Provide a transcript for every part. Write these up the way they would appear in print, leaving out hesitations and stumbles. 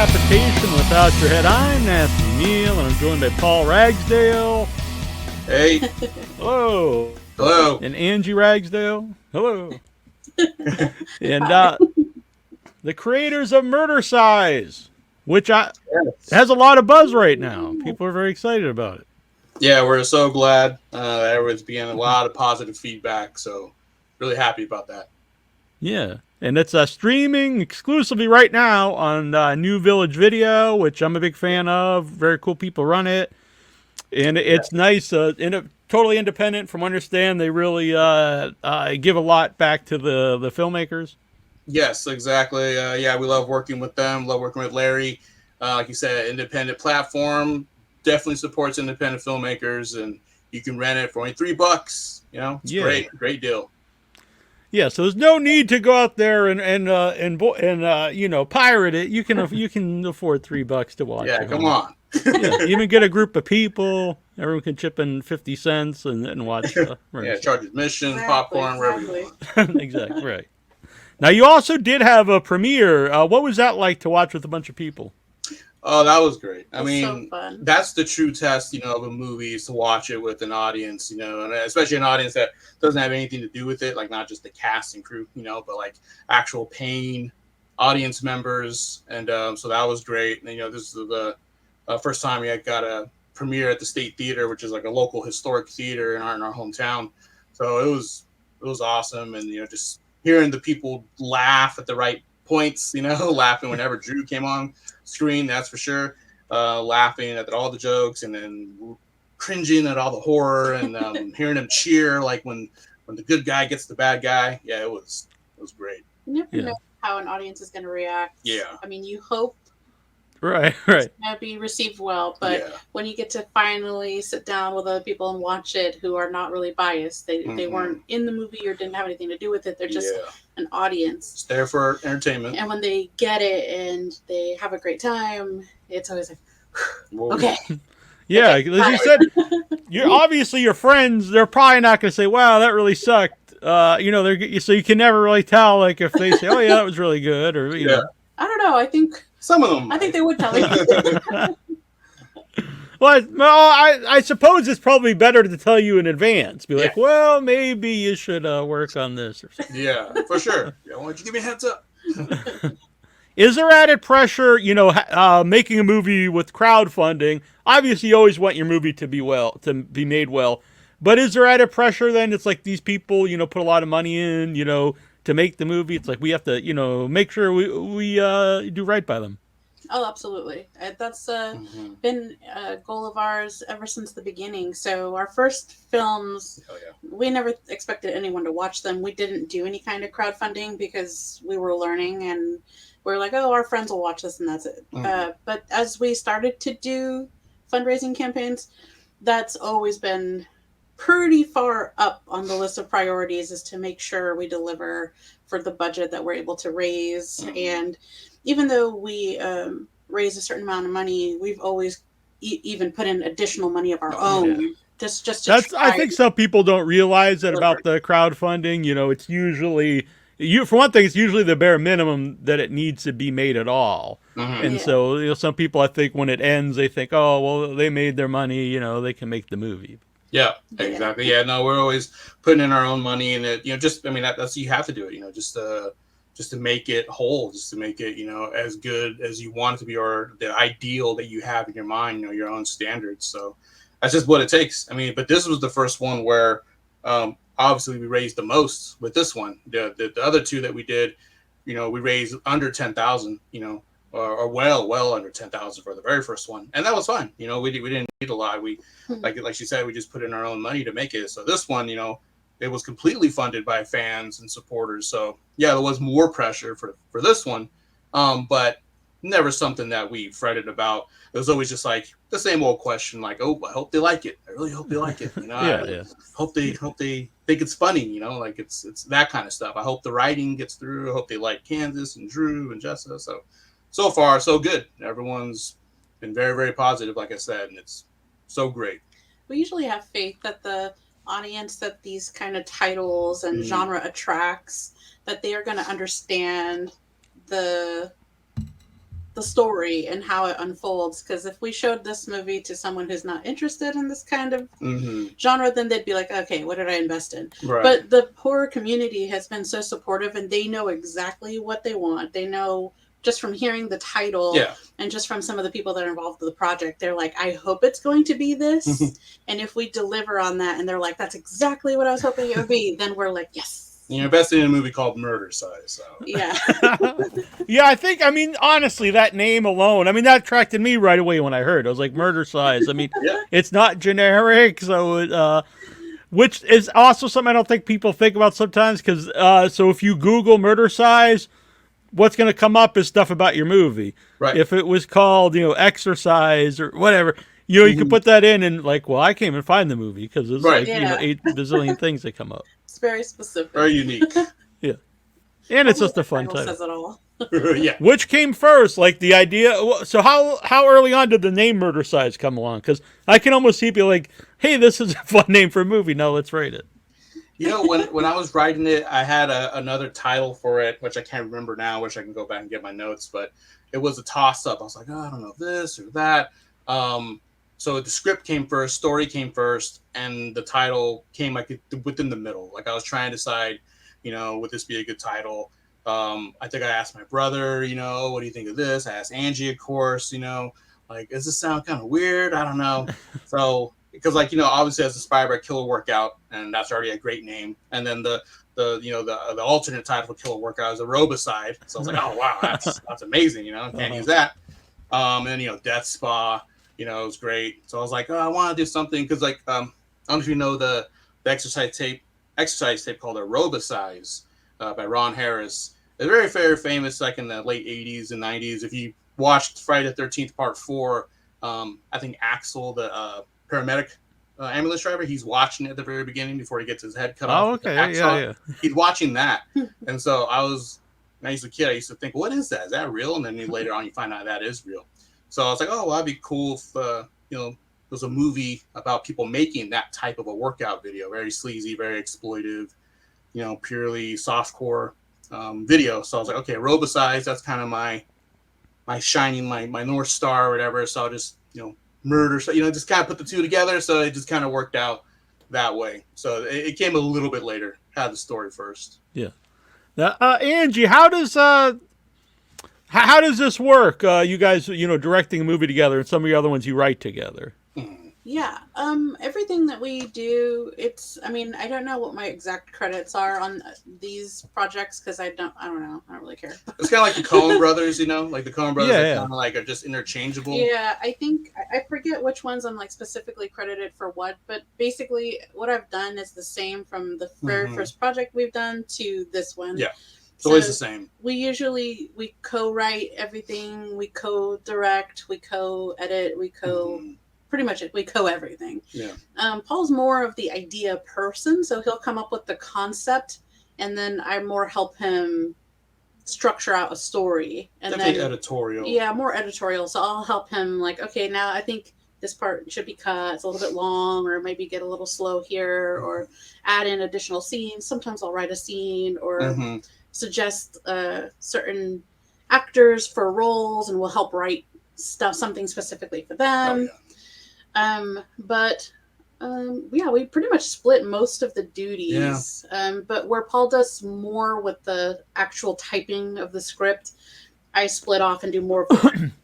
Decapitation Without Your Head. I'm Nasty Neal, and I'm joined by Paul Ragsdale. Hey. Hello. Hello. And Angie Ragsdale. Hello. And the creators of Murdercise, which has a lot of buzz right now. People are very excited about it. Yeah, we're so glad. Everyone's getting a lot of positive feedback, so really happy about that. Yeah. And it's streaming exclusively right now on New Village Video, which I'm a big fan of. Very cool people run it. And it's nice. Totally independent from Understand. They really give a lot back to the filmmakers. Yes, exactly. Yeah, we love working with them. Love working with Larry. Like you said, independent platform. Definitely supports independent filmmakers. And you can rent it for only $3. You know, it's great. Great deal. Yeah, so there's no need to go out there and pirate it. You can afford $3 to watch. Yeah, come on. Even get a group of people. Everyone can chip in 50 cents and watch. Yeah, charge admission, popcorn, wherever you want. Exactly right. Now you also did have a premiere. What was that like to watch with a bunch of people? Oh, that was great. I mean, so that's the true test, of a movie is to watch it with an audience, and especially an audience that doesn't have anything to do with it, like not just the cast and crew, but like actual paying audience members. And so that was great. And, this is the first time we got a premiere at the State Theater, which is like a local historic theater in our hometown. So it was awesome. And, just hearing the people laugh at the right points, laughing whenever Drew came on screen, that's for sure. Laughing at all the jokes and then cringing at all the horror and hearing him cheer like when the good guy gets the bad guy. Yeah, it was great. You never know how an audience is going to react. Yeah. I mean, you hope right. It's going to be received well, but when you get to finally sit down with other people and watch it who are not really biased, they weren't in the movie or didn't have anything to do with it. They're just an audience. It's there for entertainment. And when they get it and they have a great time, it's always like, okay. Yeah, as you said, you're obviously your friends. They're probably not going to say, "Wow, that really sucked." So you can never really tell, like if they say, "Oh yeah, that was really good," or you know. I don't know. I think some of them. I think they would tell you. Well, I suppose it's probably better to tell you in advance. Be like, well, maybe you should work on this. Or something. Yeah, for sure. Why don't you give me a heads up? Is there added pressure, making a movie with crowdfunding? Obviously, you always want your movie to be made well. But is there added pressure then? It's like these people, put a lot of money in, to make the movie. It's like we have to, make sure we do right by them. Oh, absolutely. That's been a goal of ours ever since the beginning. So our first films, we never expected anyone to watch them. We didn't do any kind of crowdfunding because we were learning and we were like, oh, our friends will watch this and that's it. But as we started to do fundraising campaigns, that's always been pretty far up on the list of priorities, is to make sure we deliver for the budget that we're able to raise. And even though we raise a certain amount of money, we've always even put in additional money of our own. Just to try. I think some people don't realize that about the crowdfunding. It's usually for one thing, it's usually the bare minimum that it needs to be made at all. And so some people, I think, when it ends, they think, oh, well, they made their money. They can make the movie. Yeah, exactly. Yeah, no, we're always putting in our own money in it. That's you have to do it. Just to make it whole, just to make it, as good as you want it to be, or the ideal that you have in your mind, your own standards. So that's just what it takes. I mean, but this was the first one where obviously we raised the most with this one. The other two that we did, we raised under 10,000, or well under 10,000 for the very first one. And that was fine. We didn't need a lot. We, like she said, we just put in our own money to make it. So this one, it was completely funded by fans and supporters. So yeah, there was more pressure for this one, but never something that we fretted about. It was always just like the same old question, like, oh, I hope they like it. I really hope they like it. I hope they think it's funny. Like it's that kind of stuff. I hope the writing gets through. I hope they like Kansas and Drew and Jessa. So far, so good. Everyone's been very, very positive, like I said, and it's so great. We usually have faith that the audience that these kind of titles and genre attracts, that they are going to understand the the story and how it unfolds. Because if we showed this movie to someone who's not interested in this kind of genre, then they'd be like, okay, what did I invest in? Right. But the horror community has been so supportive, and they know exactly what they want. They know just from hearing the title and just from some of the people that are involved with the project, they're like, I hope it's going to be this. And if we deliver on that and they're like, that's exactly what I was hoping it would be, then we're like, yes. You invested in a movie called Murdercise. So. Yeah. Yeah, I think, I mean, honestly, that name alone, I mean, that attracted me right away when I heard it. I was like, Murdercise. I mean, it's not generic, so which is also something I don't think people think about sometimes, because so if you Google Murdercise, what's going to come up is stuff about your movie. Right. If it was called, Exercise or whatever, you can put that in and like, well, I can't even find the movie because it's 8 bazillion things that come up. It's very specific. Very unique. Yeah. And it's just a fun title. Says it all. Yeah. Which came first? Like the idea. So how early on did the name Murdercise come along? Because I can almost see people like, hey, this is a fun name for a movie. Now let's write it. When I was writing it, I had another title for it, which I can't remember now, which I can go back and get my notes, but it was a toss-up. I was like, I don't know this or that. So the script came first, story came first, and the title came like within the middle. Like I was trying to decide, would this be a good title? I think I asked my brother, what do you think of this? I asked Angie, of course, like, does this sound kind of weird? I don't know. So... Because, obviously, I was inspired by Killer Workout, and that's already a great name. And then the alternate title for Killer Workout is Aerobicide. So I was like, oh wow, that's amazing. Can't use that. And then Death Spa, it was great. So I was like, oh, I want to do something because I don't know if you know the exercise tape called Aerobicise by Ron Harris. It's very, very famous, like in the late '80s and '90s. If you watched Friday the 13th Part 4, I think Axel the paramedic ambulance driver, he's watching it at the very beginning before he gets his head cut off. Oh, okay. Yeah. He's watching that. And so when I was a kid, I used to think, what is that? Is that real? And then later on, you find out that is real. So I was like, oh, well, that'd be cool if, there's a movie about people making that type of a workout video. Very sleazy, very exploitive, purely softcore video. So I was like, okay, Aerobicise, that's kind of my shining, my North Star or whatever. So I'll just, murder, so just kind of put the two together, so it just kind of worked out that way. So it came a little bit later. Had the story first. Yeah. Now, Angie, how does this work? You guys, directing a movie together, and some of the other ones you write together. Yeah. Everything that we do, I don't know what my exact credits are on these projects because I don't know. I don't really care. It's kind of like the Coen brothers, like the Coen brothers are just interchangeable. Yeah, I think I forget which ones I'm like specifically credited for what, but basically what I've done is the same from the very first project we've done to this one. Yeah. It's always the same. We co-write everything, we co-direct, we co-edit, pretty much we everything. Yeah. Paul's more of the idea person, so he'll come up with the concept, and then I more help him structure out a story. And definitely editorial. Yeah, more editorial. So I'll help him like, okay, now I think this part should be cut. It's a little bit long, or maybe get a little slow here, or add in additional scenes. Sometimes I'll write a scene or suggest certain actors for roles, and we'll help write something specifically for them. Oh, yeah. We pretty much split most of the duties. Yeah. But where Paul does more with the actual typing of the script, I split off and do more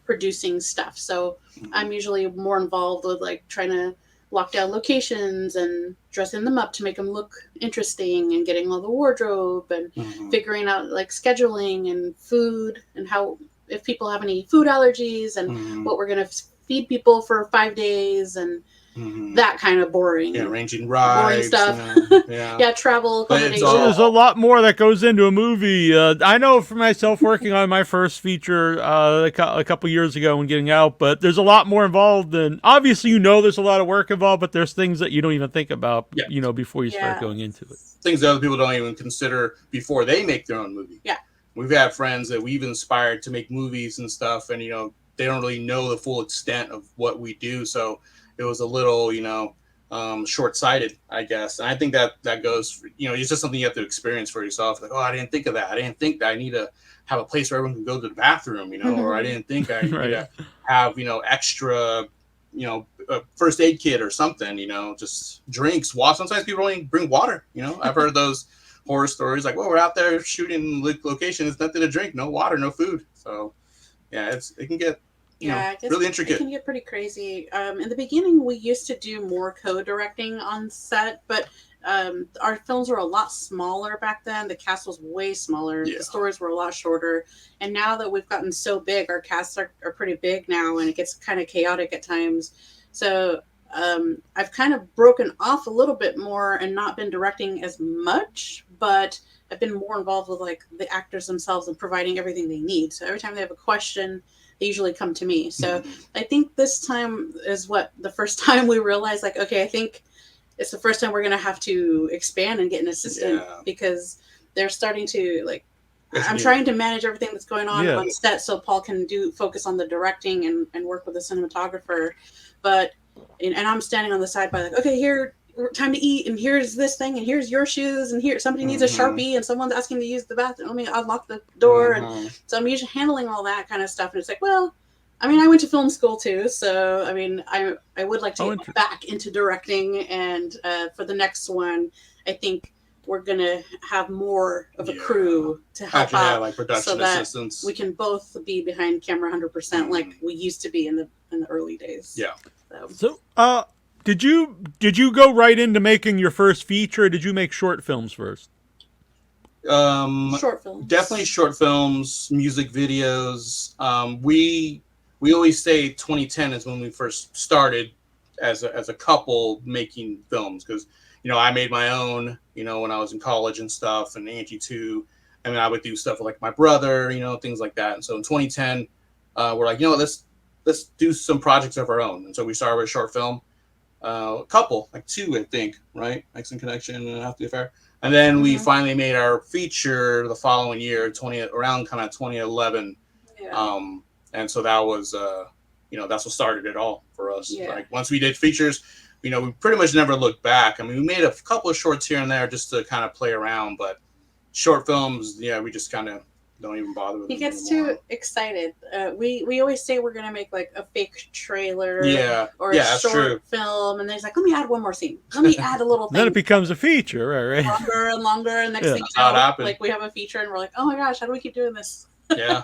producing stuff. So I'm usually more involved with like trying to lock down locations and dressing them up to make them look interesting, and getting all the wardrobe and figuring out like scheduling and food, and how, if people have any food allergies, and what we're going to feed people for 5 days, and that kind of boring. Yeah, arranging rides. Boring stuff. Yeah, travel. There's a lot more that goes into a movie. I know for myself, working on my first feature a couple years ago and getting out, but there's a lot more involved than, obviously, there's a lot of work involved, but there's things that you don't even think about, before you start going into it. Things that other people don't even consider before they make their own movie. Yeah. We've had friends that we've inspired to make movies and stuff, and, they don't really know the full extent of what we do. So it was a little, short-sighted, I guess. And I think that goes for, it's just something you have to experience for yourself. Like, oh, I didn't think of that. I didn't think that I need to have a place where everyone can go to the bathroom, or I didn't think I need Right. to have, extra, a first aid kit or something, just drinks, water. Sometimes people only bring water, I've heard those horror stories like, well, we're out there shooting location. It's nothing to drink, no water, no food. So yeah, it can get, I guess really intricate. It can get pretty crazy. In the beginning, we used to do more co-directing on set, but our films were a lot smaller back then. The cast was way smaller. Yeah. The stories were a lot shorter. And now that we've gotten so big, our casts are pretty big now, and it gets kind of chaotic at times. So I've kind of broken off a little bit more and not been directing as much, but I've been more involved with like the actors themselves and providing everything they need. So every time they have a question, they usually come to me. So I think this time is the first time we realized, like, okay, I think it's the first time we're going to have to expand and get an assistant because they're starting to, like, I'm trying to manage everything that's going on set so Paul can focus on the directing and work with the cinematographer. But, and I'm standing on the side by like, okay, here, time to eat, and here's this thing, and here's your shoes, and here somebody needs a Sharpie, and someone's asking to use the bathroom. Let me unlock the door. And so I'm usually handling all that kind of stuff. And it's like, well, I mean, I went to film school too, so I mean, I would like to get back into directing, and for the next one, I think we're gonna have more of a crew to help out, like production so that assistants. we can both be behind camera 100%, like we used to be in the early days. Yeah. So, did you go right into making your first feature, or did you make short films first? Short films. Definitely short films, music videos. We always say 2010 is when we first started as a couple making films, because I made my own when I was in college and stuff, and Angie too. And then I would do stuff with like my brother, things like that. And so in 2010, we're like, let's do some projects of our own. And so we started with a short film, a couple, like two, I think, right? Exit Connection and After the Affair. And then we finally made our feature the following year, around kind of 2011. Yeah. And so that was, that's what started it all for us. Yeah. Like once we did features, we pretty much never looked back. I mean, we made a couple of shorts here and there just to kind of play around, but short films, we just kind of don't even bother with He them gets anymore. too excited. We always say we're gonna make like a fake trailer, or a that's short true. film, and then he's like, let me add one more scene. Let me add a little thing. Then it becomes a feature, right? Longer and longer, and next thing you how it know, happened. like we have a feature, and we're like, oh my gosh, how do we keep doing this? Yeah.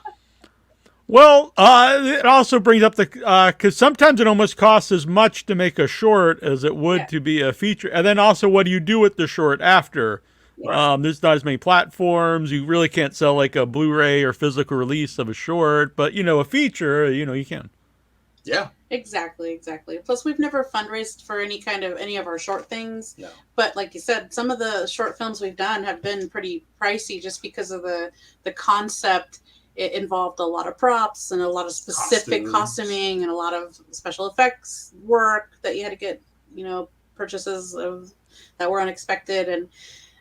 Well, it also brings up because sometimes it almost costs as much to make a short as it would to be a feature. And then also, what do you do with the short after? Yeah. There's not as many platforms. You really can't sell like a Blu-ray or physical release of a short, but a feature, you can. Yeah. Exactly. Plus, we've never fundraised for any of our short things. No. But like you said, some of the short films we've done have been pretty pricey just because of the concept. It involved a lot of props and a lot of specific costuming and a lot of special effects work that you had to get, purchases of that were unexpected. And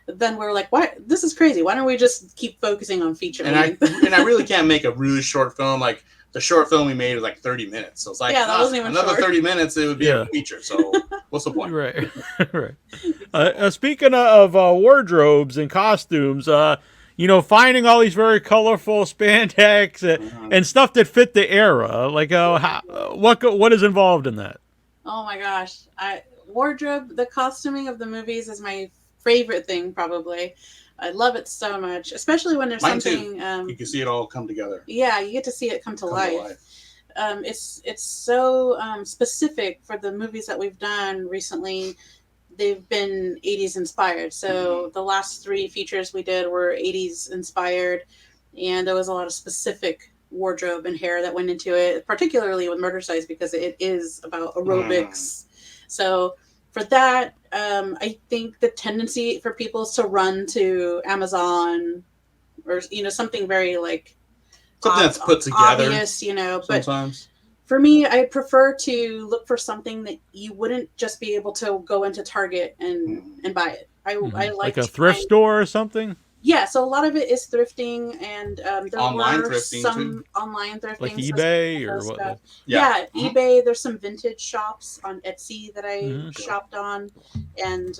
then we're like, "Why? This is crazy. Why don't we just keep focusing on feature?" And I really can't make a really short film. Like the short film we made was like 30 minutes. So it's like, that wasn't even another short. 30 minutes, it would be a feature. So what's the point? Right. Right. Speaking of wardrobes and costumes, finding all these very colorful spandex and stuff that fit the era, like what is involved in that? Oh my gosh, wardrobe, the costuming of the movies is my favorite thing, probably. I love it so much, especially when there's Mine something. Too. You can see it all come together. Yeah, you get to see it come to life. It's so specific for the movies that we've done recently. They've been 80s inspired. So the last 3 features we did were 80s inspired, and there was a lot of specific wardrobe and hair that went into it, particularly with Murdercise because it is about aerobics. So for that, I think the tendency for people is to run to Amazon or something very like something that's put together, obvious, but sometimes. For me, I prefer to look for something that you wouldn't just be able to go into Target and buy it. I like a thrift store or something. Yeah, so a lot of it is thrifting, and there Online were thrifting, some too. online thrifting, Like so eBay some or stuff. what? Yeah, Mhm. eBay. There's some vintage shops on Etsy that I Mhm. shopped on, and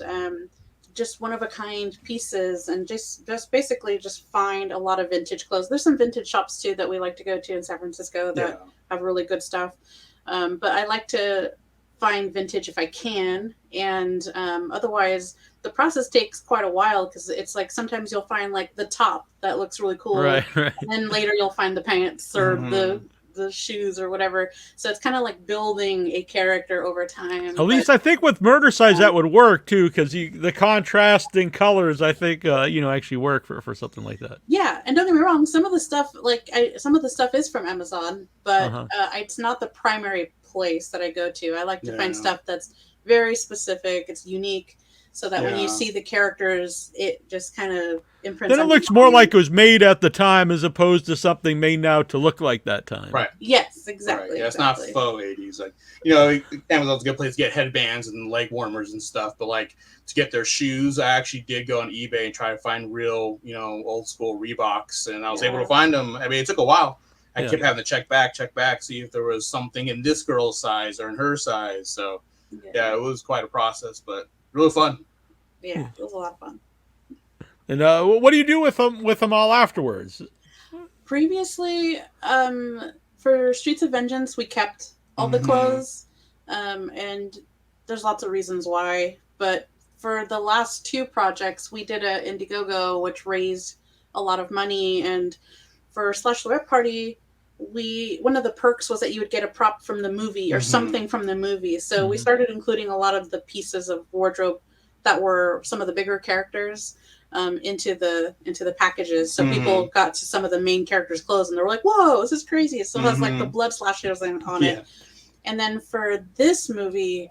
just one of a kind pieces, and just basically just find a lot of vintage clothes. There's some vintage shops too that we like to go to in San Francisco that Yeah. have really good stuff. But I like to find vintage if I can, and otherwise the process takes quite a while because it's like sometimes you'll find like the top that looks really cool, Right, right. and then later you'll find the pants or Mhm. the shoes or whatever. So it's kind of like building a character over time. At But least I think with Murdercise that would work too, because the contrasting colors I think actually work for something like that. yeah, and don't get me wrong, some of the stuff some of the stuff is from Amazon, Uh but huh. it's not the primary place that I go to. I like to find Yeah. stuff that's very specific, it's unique, so that when you Yeah. see the characters, it just kind of imprints Then it on looks your more like mind. it was made at the time as opposed to something made now to look like that time. Right. Yes, Right. exactly. Yeah, it's exactly. not faux 80s. Like, Amazon's a good place to get headbands and leg warmers and stuff. But like to get their shoes, I actually did go on eBay and try to find real, old school Reeboks, and I was able to find them. I mean, it took a while. I Yeah. kept having to check back, see if there was something in this girl's size or in her size. So yeah, it was quite a process, but really fun. Yeah, it was a lot of fun. And what do you do with them all afterwards? Previously, for Streets of Vengeance, we kept all the Mhm. clothes, and there's lots of reasons why. But for the last two projects, we did a Indiegogo, which raised a lot of money. And for Slash the Red Party, one of the perks was that you would get a prop from the movie or Mhm. something from the movie. So we Mhm. started including a lot of the pieces of wardrobe that were some of the bigger characters into the packages. So people got to some of the main characters' clothes and they were like, "Whoa, this is crazy!" It still has like the blood splashes on Yeah. it. And then for this movie,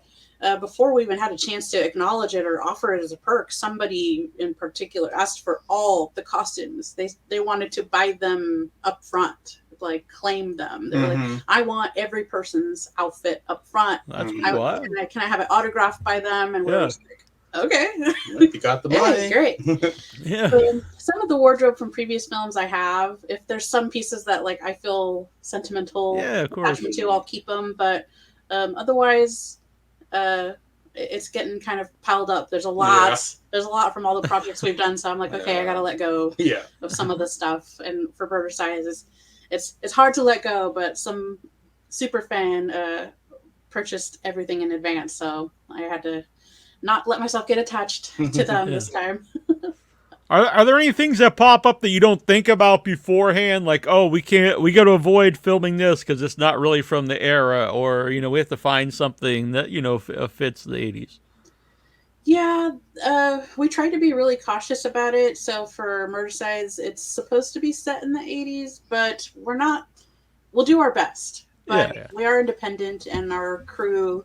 before we even had a chance to acknowledge it or offer it as a perk, somebody in particular asked for all the costumes. They wanted to buy them up front, like claim them. They were like, "I want every person's outfit up front. That's Mhm. cool. Can I have it autographed by them?" And we're Yeah. just like, "Okay." If you got the Yeah, money. great. Yeah. Some of the wardrobe from previous films I have. If there's some pieces that like I feel sentimental Yeah, of course. attachment to, I'll keep them. But otherwise, it's getting kind of piled up. There's a lot. Yeah. There's a lot from all the projects we've done. So I'm like, okay, I gotta let go Yeah. of some of the stuff. And for Murdercise, it's hard to let go. But some super fan purchased everything in advance, so I had to not let myself get attached to them this time. Are there any things that pop up that you don't think about beforehand? Like, oh, we got to avoid filming this because it's not really from the era, or we have to find something that fits the 80s. Yeah, we tried to be really cautious about it. So for Murdercise, it's supposed to be set in the 80s, but we're not. We'll do our best, but Yeah. we are independent, and our crew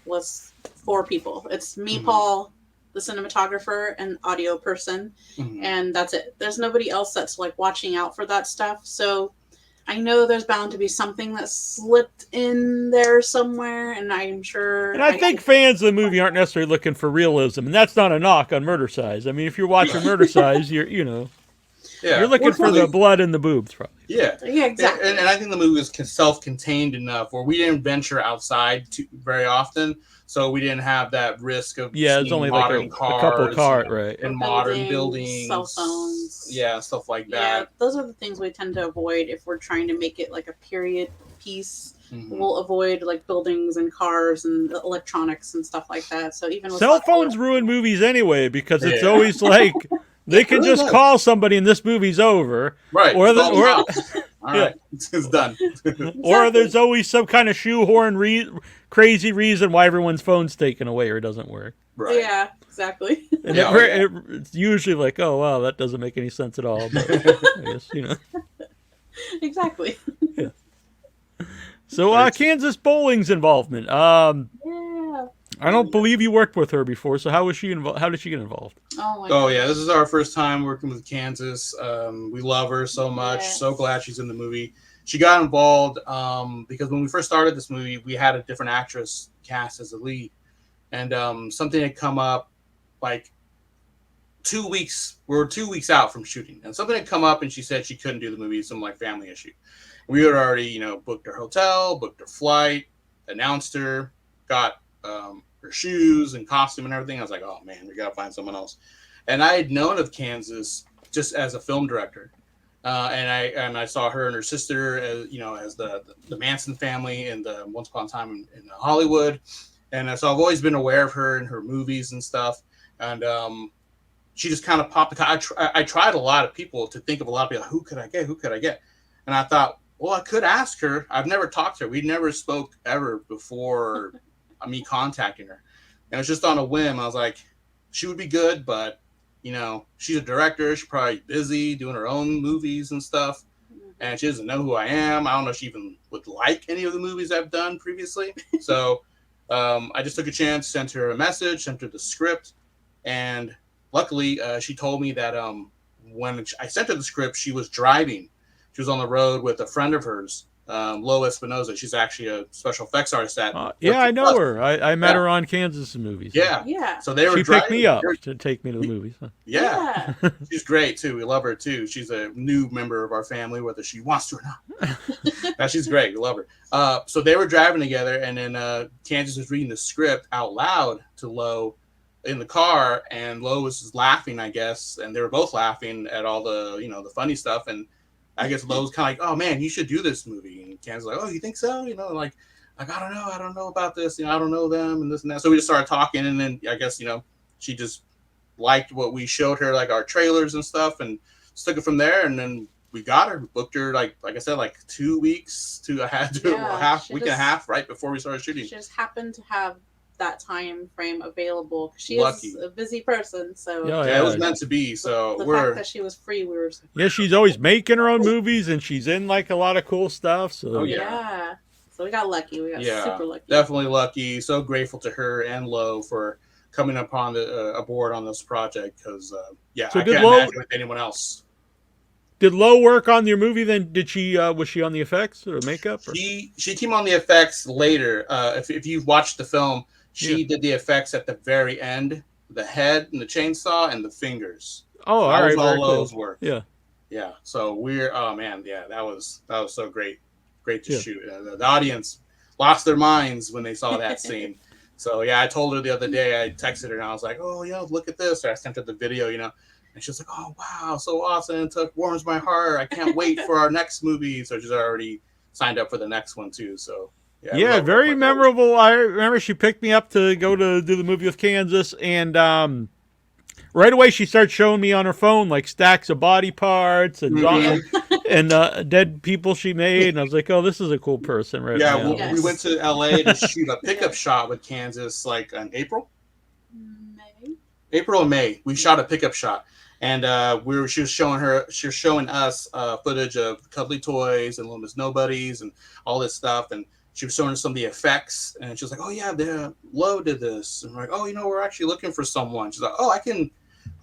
was 4 people. It's me, Paul, the cinematographer, and audio person, and that's it. There's nobody else that's like watching out for that stuff. So I know there's bound to be something that slipped in there somewhere, and I'm sure. And I think fans of the movie aren't necessarily looking for realism, and that's not a knock on Murdercise. I mean, if you're watching Murdercise, you're looking for the blood and the boobs, probably. Yeah, exactly. And I think the movie was self-contained enough where we didn't venture outside very often, so we didn't have that risk of it's only like a couple cars, right? And modern buildings, cell phones, stuff like that. Yeah, those are the things we tend to avoid if we're trying to make it like a period piece. We'll avoid like buildings and cars and electronics and stuff like that. So even with cell phones ruin movies anyway because it's always like. They can just call somebody and this movie's over. Right. Or all right. It's done. Or there's always some kind of shoehorn crazy reason why everyone's phone's taken away or doesn't work. Right. Yeah, exactly. And it's usually like, oh, wow, that doesn't make any sense at all. But I guess, Exactly. Yeah. So Kansas Bowling's involvement. I don't believe you worked with her before, so how was she involved? How did she get involved? Oh yeah, this is our first time working with Kansas. We love her so much. Yes. So glad she's in the movie. She got involved because when we first started this movie, we had a different actress cast as the lead, and something had come up, like we were 2 weeks out from shooting, and something had come up, and she said she couldn't do the movie, some like family issue. We had already, booked her hotel, booked her flight, announced her, got her shoes and costume and everything. I was like, oh man, we gotta find someone else. And I had known of Kansas just as a film director, and I saw her and her sister as as the Manson family and the Once Upon a Time in Hollywood, and so I've always been aware of her and her movies and stuff, and she just kind of popped. I tried a lot of people to think of a lot of people. Who could I get? And I thought, well, I could ask her. I've never talked to her. We never spoke ever before me contacting her. And it was just on a whim. I was like, she would be good, but, she's a director. She's probably busy doing her own movies and stuff. And she doesn't know who I am. I don't know if she even would like any of the movies I've done previously. So I just took a chance, sent her a message, sent her the script. And luckily, she told me that when I sent her the script, she was driving. She was on the road with a friend of hers, Lo Espinoza. She's actually a special effects artist at. I know her. I met her on Kansas movies. Yeah. So they were. She picked me up to take me to the movies. Huh? Yeah. She's great too. We love her too. She's a new member of our family, whether she wants to or not. Now, she's great. We love her. So they were driving together, and then Kansas was reading the script out loud to Lo in the car, and Lo was just laughing, I guess, and they were both laughing at all the the funny stuff. And I guess Lowe's kind of like, oh man, you should do this movie. And Kansas like, oh, you think so? Like I don't know about this. I don't know them and this and that. So we just started talking, and then I guess she just liked what we showed her, like our trailers and stuff, and took it from there. And then we got her, booked her, like I said, like 2 weeks to a week and a half right before we started shooting. She just happened to have that time frame available. She is a busy person, so it was meant to be. So the fact that she was free, we were she's always making her own movies, and she's in like a lot of cool stuff. So so we got lucky. We got super lucky. Definitely lucky. So grateful to her and Lo for coming aboard on this project, because so I can't imagine with anyone else. Did Lo work on your movie then? Did she was she on the effects or makeup? Or? She came on the effects later. If you've watched the film, she did the effects at the very end, the head and the chainsaw and the fingers. Oh, all right, all Lo's work. Yeah. So that was so great to shoot. The audience lost their minds when they saw that scene. So I told her the other day. I texted her and I was like, oh look at this. So I sent her the video, and she was like, oh wow, so awesome! It warms my heart. I can't wait for our next movie. So she's already signed up for the next one too. So. Yeah, very memorable. I remember she picked me up to go to do the movie with Kansas, and right away she started showing me on her phone like stacks of body parts and dead people she made, and I was like, "Oh, this is a cool person." Right? Yeah, we went to LA to shoot a pickup shot with Kansas, like in April or May. We shot a pickup shot, and she was showing us footage of Cuddly Toys and Little Miss Nobodies and all this stuff, and she was showing us some of the effects, and she was like, "Oh yeah, Lo did this." And we're like, "Oh, we're actually looking for someone." She's like, "Oh, I can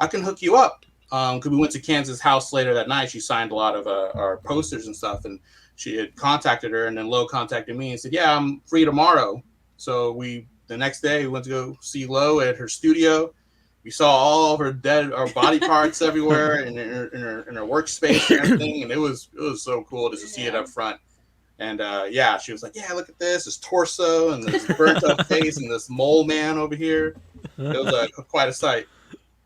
hook you up." Because we went to Kansas' house later that night. She signed a lot of our posters and stuff, and she had contacted her, and then Lo contacted me and said, "Yeah, I'm free tomorrow." So the next day we went to go see Lo at her studio. We saw all of her body parts everywhere in her workspace and everything, and it was so cool just to see it up front. And she was like, look at this torso and this burnt up face and this mole man over here. It was quite a sight.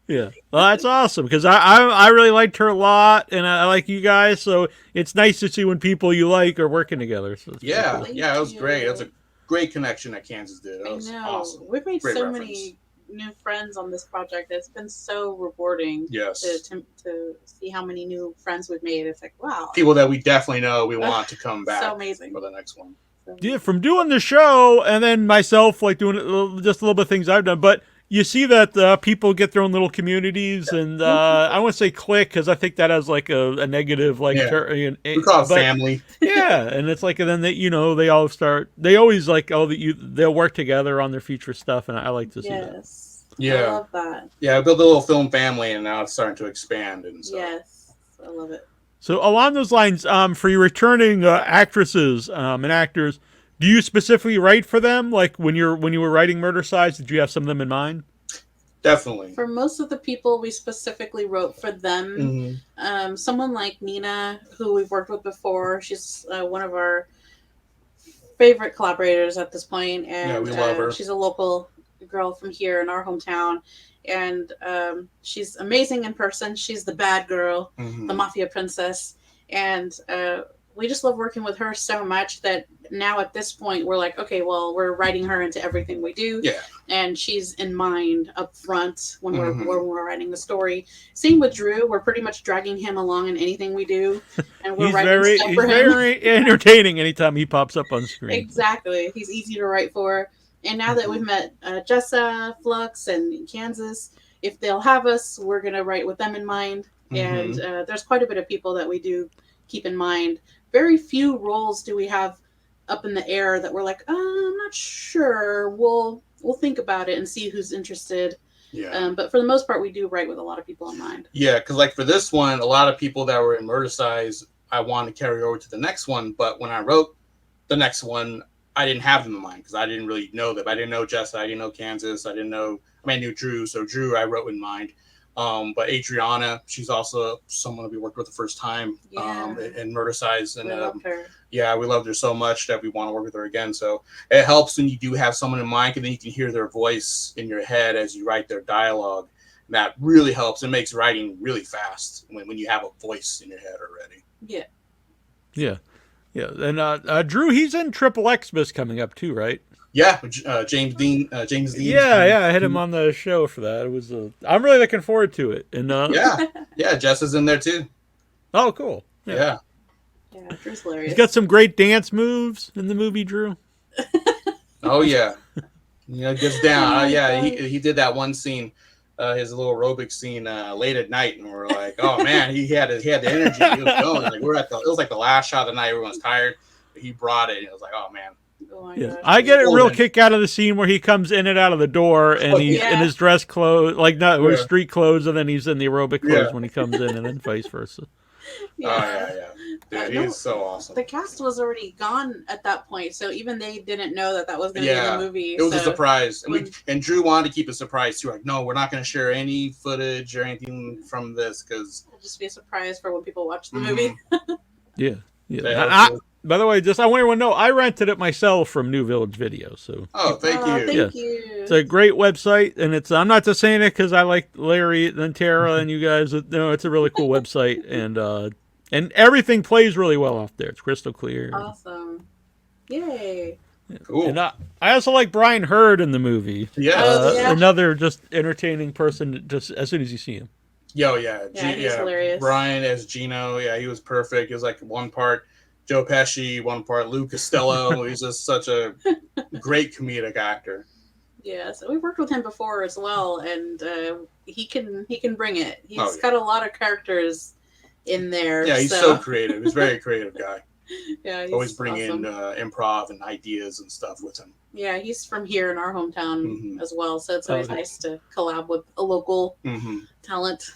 Yeah, well, that's awesome, because I really liked her a lot, and I like you guys, so it's nice to see when people you like are working together. So cool. It was great. It was a great connection that Kansas did. That was awesome. We've made so many new friends on this project. It's been so rewarding. Yes. To see how many new friends we've made. It's like, wow. People that we definitely know we want to come back. So amazing. For the next one. Yeah, from doing the show and then myself, like doing just a little bit of things I've done, but you see that people get their own little communities, and I want to say clique, because I think that has like a negative, like we call it family. Yeah, and it's like, and then they always like, they'll work together on their future stuff, and I like to see that. Yeah, I love that. Yeah, I built a little film family, and now it's starting to expand, and so. Yes, I love it. So along those lines, for your returning actresses and actors, do you specifically write for them? Like when you were writing Murdercise, did you have some of them in mind? Definitely. For most of the people, we specifically wrote for them. Mm-hmm. Someone like Nina, who we've worked with before, she's one of our favorite collaborators at this point, and yeah, we love her. she's a local girl from here in our hometown, and she's amazing in person. She's the bad girl, the mafia princess, and we just love working with her so much that now at this point we're like, okay, well, we're writing her into everything we do, Yeah. and she's in mind up front when we're writing the story. Same with Drew, we're pretty much dragging him along in anything we do, and we're writing stuff for him. He's very entertaining anytime he pops up on screen. Exactly, he's easy to write for. And now that we've met Jessa, Flux, and Kansas, if they'll have us, we're gonna write with them in mind. And there's quite a bit of people that we do keep in mind. Very few roles do we have up in the air that we're like, I'm not sure. We'll think about it and see who's interested. Yeah. But for the most part, we do write with a lot of people in mind. Yeah, because like for this one, a lot of people that were in Murdercise, I wanted to carry over to the next one. But when I wrote the next one, I didn't have them in mind because I didn't really know them. I didn't know Jessa. I didn't know Kansas. I knew Drew. So Drew, I wrote in mind. But Adriana, she's also someone we worked with the first time in Murdercise. And we loved her. Yeah, we loved her so much that we want to work with her again. So it helps when you do have someone in mind, and then you can hear their voice in your head as you write their dialogue. And that really helps. It makes writing really fast when you have a voice in your head already. Yeah. Yeah. Yeah. And Drew, he's in Triple Xmas coming up too, right? Yeah, James Dean. Yeah, I had him on the show for that. It was. I'm really looking forward to it. And yeah, Jess is in there too. Oh, cool. Yeah, Drew's hilarious. He's got some great dance moves in the movie, Drew. Oh yeah, gets down. Yeah, he did that one scene, his little aerobic scene late at night, and we're like, oh man, he had the energy. He was going. Like it was like the last shot of the night. Everyone's tired, but he brought it. And it was like, oh man. Oh yeah. I get a real kick out of the scene where he comes in and out of the door and he's in his dress clothes, his street clothes, and then he's in the aerobic clothes when he comes in, and then vice versa. Yeah. Dude, he's so awesome. The cast was already gone at that point, so even they didn't know that was going to be in the movie. It was a surprise. And Drew wanted to keep it a surprise too. Like, no, we're not going to share any footage or anything from this because it'll just be a surprise for when people watch the movie. Yeah. By the way, I want everyone to know, I rented it myself from New Village Video. So. Oh, thank you. Thank you. It's a great website, and I'm not just saying it because I like Larry and Tara and you guys. No, it's a really cool website, and everything plays really well off there. It's crystal clear. Awesome. Yay. Yeah. Cool. And I also like Brian Hurd in the movie. Yeah. Another just entertaining person just as soon as you see him. Yeah, he's hilarious. Brian as Gino, he was perfect. He was like one part Joe Pesci, one part Lou Costello. He's just such a great comedic actor. Yeah, so we've worked with him before as well, and he can bring it. He's got a lot of characters in there. Yeah, he's so creative. He's a very creative guy. Yeah, he's always bring awesome. in improv and ideas and stuff with him. Yeah, he's from here in our hometown as well, so it's always nice to collab with a local talent.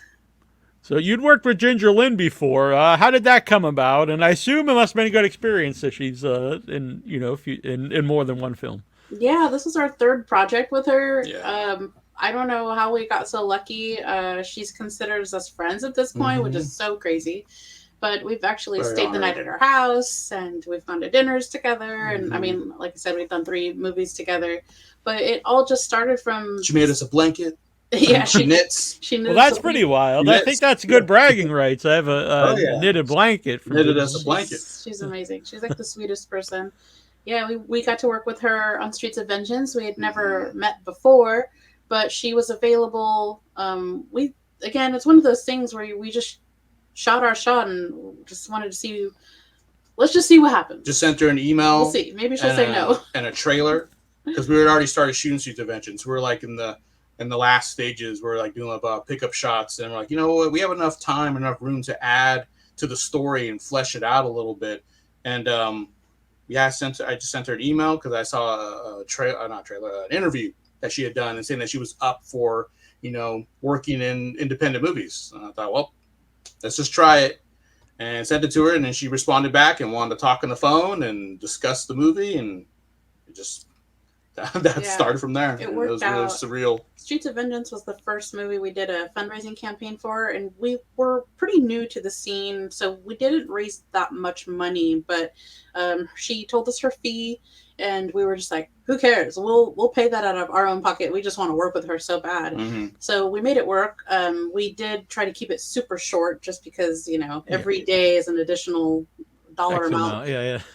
So you'd worked with Ginger Lynn before. How did that come about? And I assume it must have been a good experience that she's in more than one film. Yeah, this was our third project with her. Yeah. I don't know how we got so lucky. She's considered us friends at this point, which is so crazy. But we've actually stayed the night at her house, and we've gone to dinners together. And I mean, like I said, we've done 3 movies together. But it all just started from... She made us a blanket. Yeah, she knits. Well, that's pretty wild. I think that's good bragging rights. I have a knitted blanket. Knitted as a blanket. She's amazing. She's like the sweetest person. Yeah, we got to work with her on Streets of Vengeance. We had never met before, but she was available. It's one of those things where we just shot our shot and just wanted to see. Let's just see what happens. Just sent her an email. We'll see. Maybe she'll say no. And a trailer, because we had already started shooting Streets of Vengeance. We were like in the last stages. We're like doing about pickup shots, and we're like, you know what? We have enough time, enough room to add to the story and flesh it out a little bit. And I just sent her an email because I saw an interview that she had done and saying that she was up for, working in independent movies. And I thought, well, let's just try it, and sent it to her. And then she responded back and wanted to talk on the phone and discuss the movie. And that started from there. It was worked out. really surreal. Streets of Vengeance was the first movie we did a fundraising campaign for, and we were pretty new to the scene, so we didn't raise that much money. But she told us her fee, and we were just like, "Who cares? We'll pay that out of our own pocket. We just want to work with her so bad." So we made it work. We did try to keep it super short, just because every day is an additional dollar amount.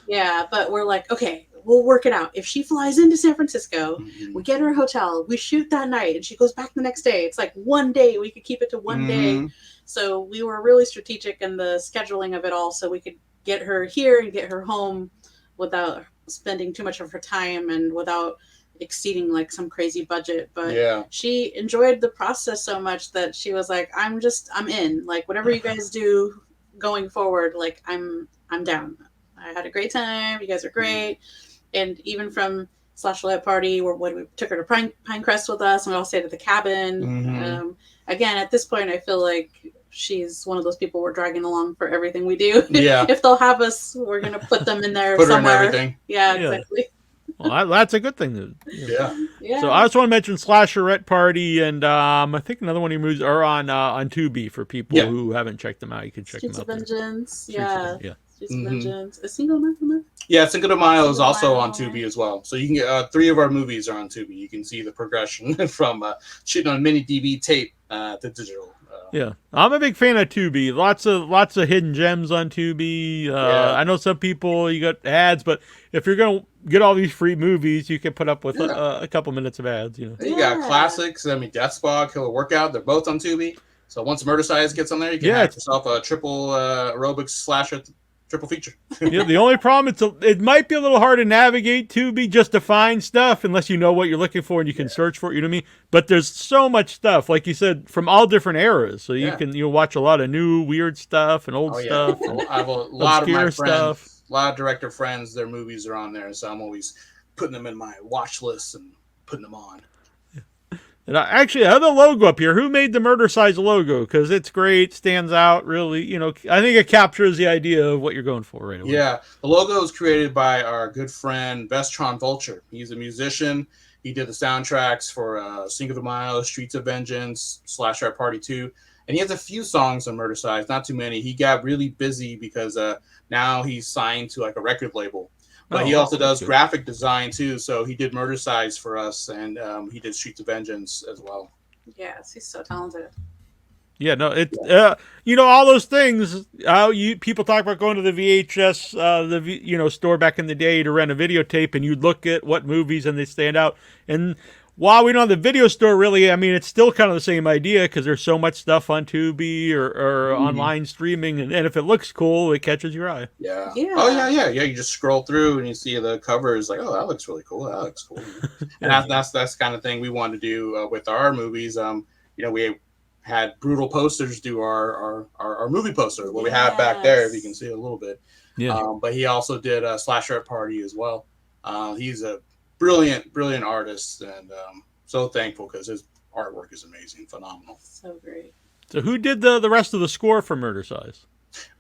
Yeah. But we're like, okay, we'll work it out. If she flies into San Francisco, we get her a hotel, we shoot that night, and she goes back the next day. It's like one day. We could keep it to one day. So we were really strategic in the scheduling of it all, so we could get her here and get her home without spending too much of her time and without exceeding like some crazy budget. But she enjoyed the process so much that she was like, I'm in. Like, whatever you guys do going forward, like I'm down. I had a great time. You guys are great. And even from Slashlight Party, when we took her to Pinecrest with us, and we all stayed at the cabin. Again, at this point, I feel like she's one of those people we're dragging along for everything we do. Yeah. If they'll have us, we're gonna put them in there put somewhere. Her in everything. Yeah, exactly. Well, that's a good thing. Yeah. So I just want to mention Slasherette Party, and I think another one of your movies are on Tubi for people who haven't checked them out. You can check them out. Streets of Vengeance. Streets of Vengeance. A Single Mile. Yeah, Cinco de Mayo is also on Tubi as well. So you can get 3 of our movies are on Tubi. You can see the progression from shooting on mini DV tape to digital. I'm a big fan of Tubi. Lots of hidden gems on Tubi. I know some people, you got ads, but if you're gonna get all these free movies, you can put up with a couple minutes of ads. You got classics. I mean, Death Squad, Killer Workout. They're both on Tubi. So once Murdercise gets on there, you can have yourself a triple aerobics slasher. Triple feature. The only problem, it might be a little hard to navigate Tubi just to find stuff unless you know what you're looking for and you can search for it, you know what I mean? But there's so much stuff, like you said, from all different eras. So you'll watch a lot of new weird stuff and old stuff. I have a lot of my friends, a lot of director friends, their movies are on there, so I'm always putting them in my watch list and putting them on. And actually, I have the logo up here. Who made the Murdercise logo? Because it's great, stands out, really. I think it captures the idea of what you're going for right away. Yeah, the logo was created by our good friend, Vestron Vulture. He's a musician. He did the soundtracks for Cinco de Mayo, Streets of Vengeance, Slasher Party 2. And he has a few songs on Murdercise, not too many. He got really busy because now he's signed to like a record label. But he also does graphic design too. So he did Murdercise for us, and he did Streets of Vengeance as well. Yes, he's so talented. Yeah, no, it's all those things. People talk about going to the VHS, store back in the day to rent a videotape, and you'd look at what movies and they stand out. And while we don't have the video store, really, I mean, it's still kind of the same idea because there's so much stuff on Tubi or online streaming, and if it looks cool, it catches your eye. Yeah. Oh yeah. You just scroll through and you see the covers, like, oh, that looks really cool. That looks cool. And that's the kind of thing we want to do with our movies. We had Brutal Posters do our movie poster, what we have back there, if you can see it a little bit. Yeah. But he also did a Slasher Party as well. He's a brilliant artist, and so thankful because his artwork is amazing, phenomenal. So great. So who did the rest of the score for Murdercise?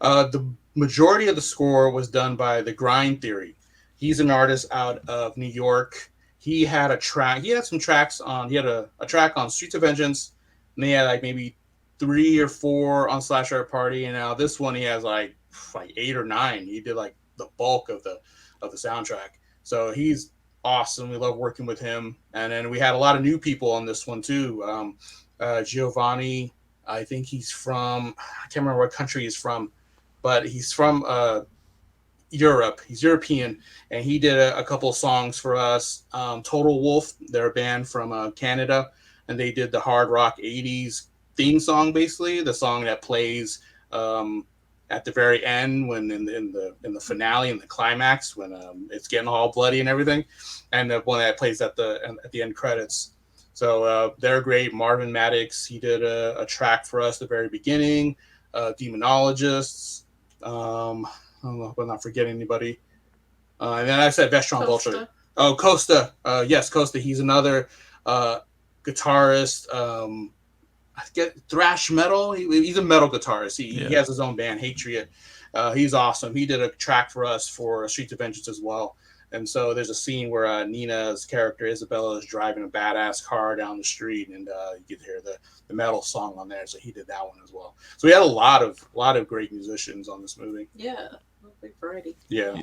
The majority of the score was done by The Grind Theory. He's an artist out of New York. He had a track. He had some tracks on. He had a track on Streets of Vengeance, and he had like maybe 3 or 4 on Slasher Party. And now this one he has like 8 or 9. He did like the bulk of the soundtrack. So he's awesome. We love working with him. And then we had a lot of new people on this one too. Giovanni, I think he's from, I can't remember what country he's from, but he's from Europe. He's European, and he did a couple of songs for us. Total Wolf, they're a band from Canada, and they did the hard rock 80s theme song, basically the song that plays at the very end, when in the finale, in the climax, when it's getting all bloody and everything, and the one that plays at the end credits. So they're great. Marvin Maddox, he did a track for us at the very beginning. Demonologists. I don't know if I'm not forgetting anybody. And then I said Vestron Vulture. Oh, Costa. Yes, Costa. He's another guitarist. I get thrash metal. He's a metal guitarist. He has his own band, Hatriot. He's awesome. He did a track for us for Streets of Vengeance as well. And so there's a scene where Nina's character Isabella is driving a badass car down the street, and you get to hear the metal song on there. So he did that one as well. So we had a lot of great musicians on this movie. Yeah, big variety. Yeah.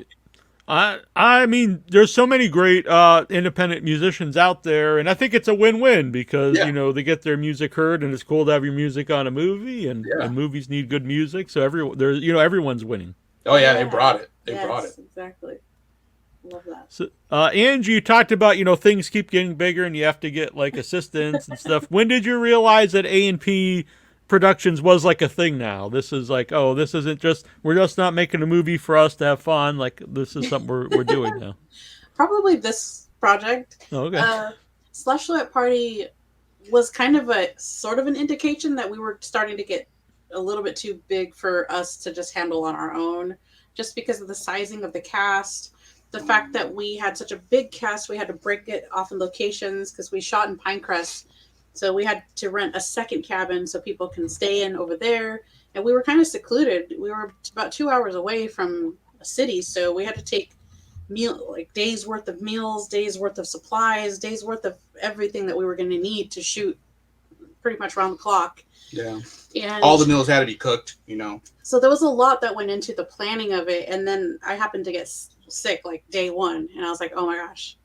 I mean, there's so many great independent musicians out there, and I think it's a win-win because Yeah. you know they get their music heard, and it's cool to have your music on a movie, and movies need good music, so everyone's winning. Oh yeah, they brought it. They brought it. Exactly. Love that. So, Angie, you talked about things keep getting bigger, and you have to get like assistants and stuff. When did you realize that A&P Productions was like a thing now? This is like, oh, this isn't just, we're just not making a movie for us to have fun. Like, this is something we're doing now. Probably this project. Oh, okay. Slashlight Party was kind of a sort of an indication that we were starting to get a little bit too big for us to just handle on our own, just because of the sizing of the cast. The fact that we had such a big cast, we had to break it off in locations because we shot in Pinecrest. So we had to rent a second cabin so people can stay in over there. And we were kind of secluded. We were about 2 hours away from a city. So we had to take days worth of meals, days worth of supplies, days worth of everything that we were going to need to shoot pretty much around the clock. Yeah. And all the meals had to be cooked, So there was a lot that went into the planning of it. And then I happened to get sick like day one. And I was like, oh my gosh.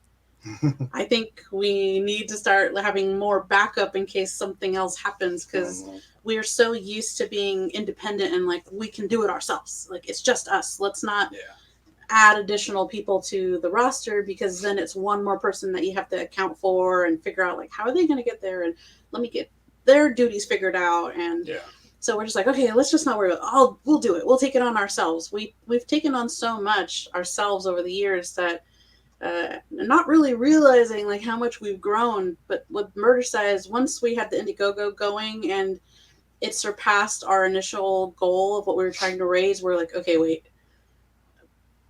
I think we need to start having more backup in case something else happens, because we are so used to being independent and like we can do it ourselves. Like it's just us. Let's not add additional people to the roster, because then it's one more person that you have to account for and figure out like how are they going to get there, and let me get their duties figured out. And so we're just like, okay, let's just not worry about it. We'll do it. We'll take it on ourselves. We've taken on so much ourselves over the years that not really realizing like how much we've grown. But with Murdercise, once we had the Indiegogo going and it surpassed our initial goal of what we were trying to raise, we're like, okay, wait,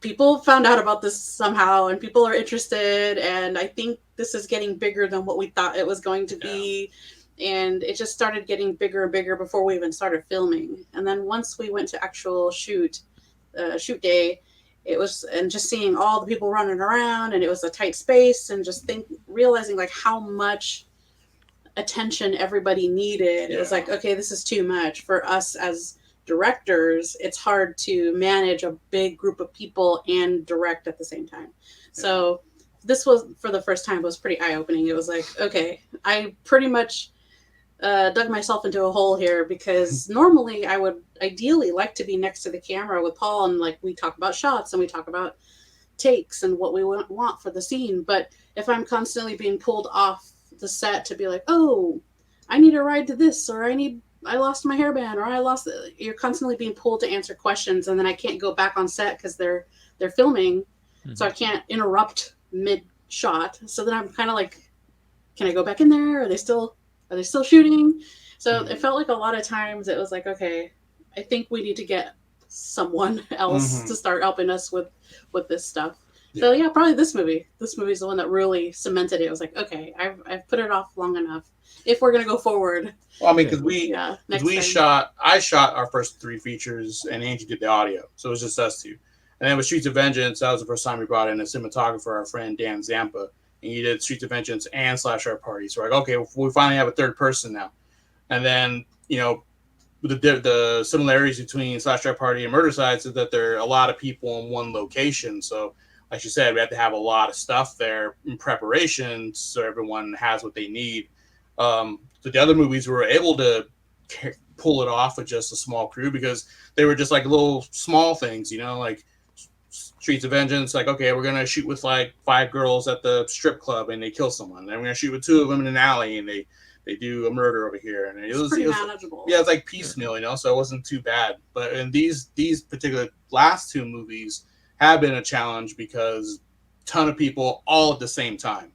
people found out about this somehow and people are interested, and I think this is getting bigger than what we thought it was going to be. And it just started getting bigger and bigger before we even started filming. And then once we went to actual shoot day, it was, and just seeing all the people running around, and it was a tight space, and just realizing like how much attention everybody needed. It was like, okay, this is too much for us as directors. It's hard to manage a big group of people and direct at the same time. So this was, for the first time, was pretty eye-opening. It was like, okay, I pretty much dug myself into a hole here, because normally I would ideally like to be next to the camera with Paul, and like we talk about shots and we talk about takes and what we want for the scene. But if I'm constantly being pulled off the set to be like, oh, I need a ride to this, or I lost my hairband, or you're constantly being pulled to answer questions, and then I can't go back on set because they're filming, so I can't interrupt mid shot. So then I'm kind of like, can I go back in there? Are they still shooting? So it felt like a lot of times it was like, okay, I think we need to get someone else to start helping us with this stuff. So yeah, probably this movie. This movie is the one that really cemented it. It was like, okay, I've put it off long enough if we're gonna go forward. Well, I mean, because I shot our first 3 features, and Angie did the audio, so it was just us two. And then with Streets of Vengeance, that was the first time we brought in a cinematographer, our friend Dan Zampa, and he did Streets of Vengeance and Slashlight Party. So we're like, okay, we finally have a third person now. And then the similarities between Slashlight Party and Murdercise is that there are a lot of people in one location. So like you said, we have to have a lot of stuff there in preparation so everyone has what they need. So the other movies we were able to pull it off with just a small crew, because they were just like little small things, like Streets of Vengeance, like, okay, we're going to shoot with like 5 girls at the strip club and they kill someone. Then we're going to shoot with 2 of them in an alley and they do a murder over here. And it was pretty manageable. Yeah, it's like piecemeal, so it wasn't too bad. But in these particular last 2 movies have been a challenge, because a ton of people all at the same time.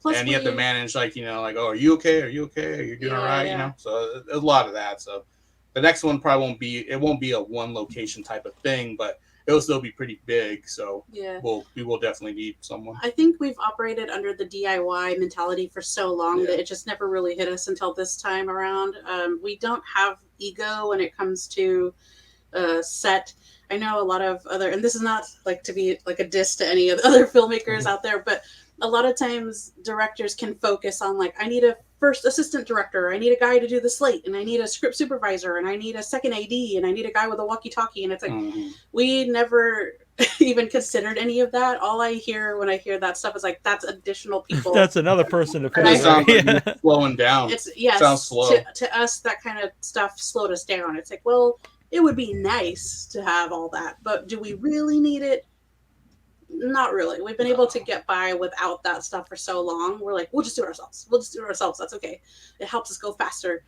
Plus and you have to manage like, oh, are you okay? Are you okay? Are you doing all right? So there's a lot of that. So the next one probably won't be a one location type of thing, but it'll still be pretty big. So we will definitely need someone. I think we've operated under the DIY mentality for so long that it just never really hit us until this time around. We don't have ego when it comes to set. I know a lot of other, and this is not like to be like a diss to any of the other filmmakers out there, but a lot of times directors can focus on like, I need a first assistant director, I need a guy to do the slate, and I need a script supervisor, and I need a second AD, and I need a guy with a walkie-talkie. And it's like, we never even considered any of that. All I hear when I hear that stuff is like, that's additional people. That's another person to It sounds like you're slowing down. It's yes, sounds slow. To us, that kind of stuff slowed us down. It's like, well, it would be nice to have all that, but do we really need it? Not really. We've been able to get by without that stuff for so long. We're like, we'll just do it ourselves. We'll just do it ourselves. That's okay. It helps us go faster.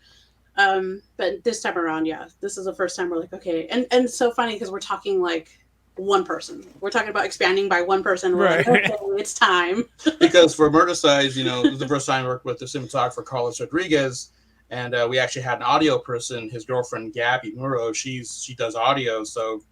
But this time around, yeah, this is the first time we're like, okay. And so funny because we're talking like one person. We're talking about expanding by one person. We're Right. like, okay, it's time. Because for Murdercise, you know, it was the first time I worked with the cinematographer Carlos Rodriguez, and we actually had an audio person. His girlfriend Gabby Muro, she does audio. So,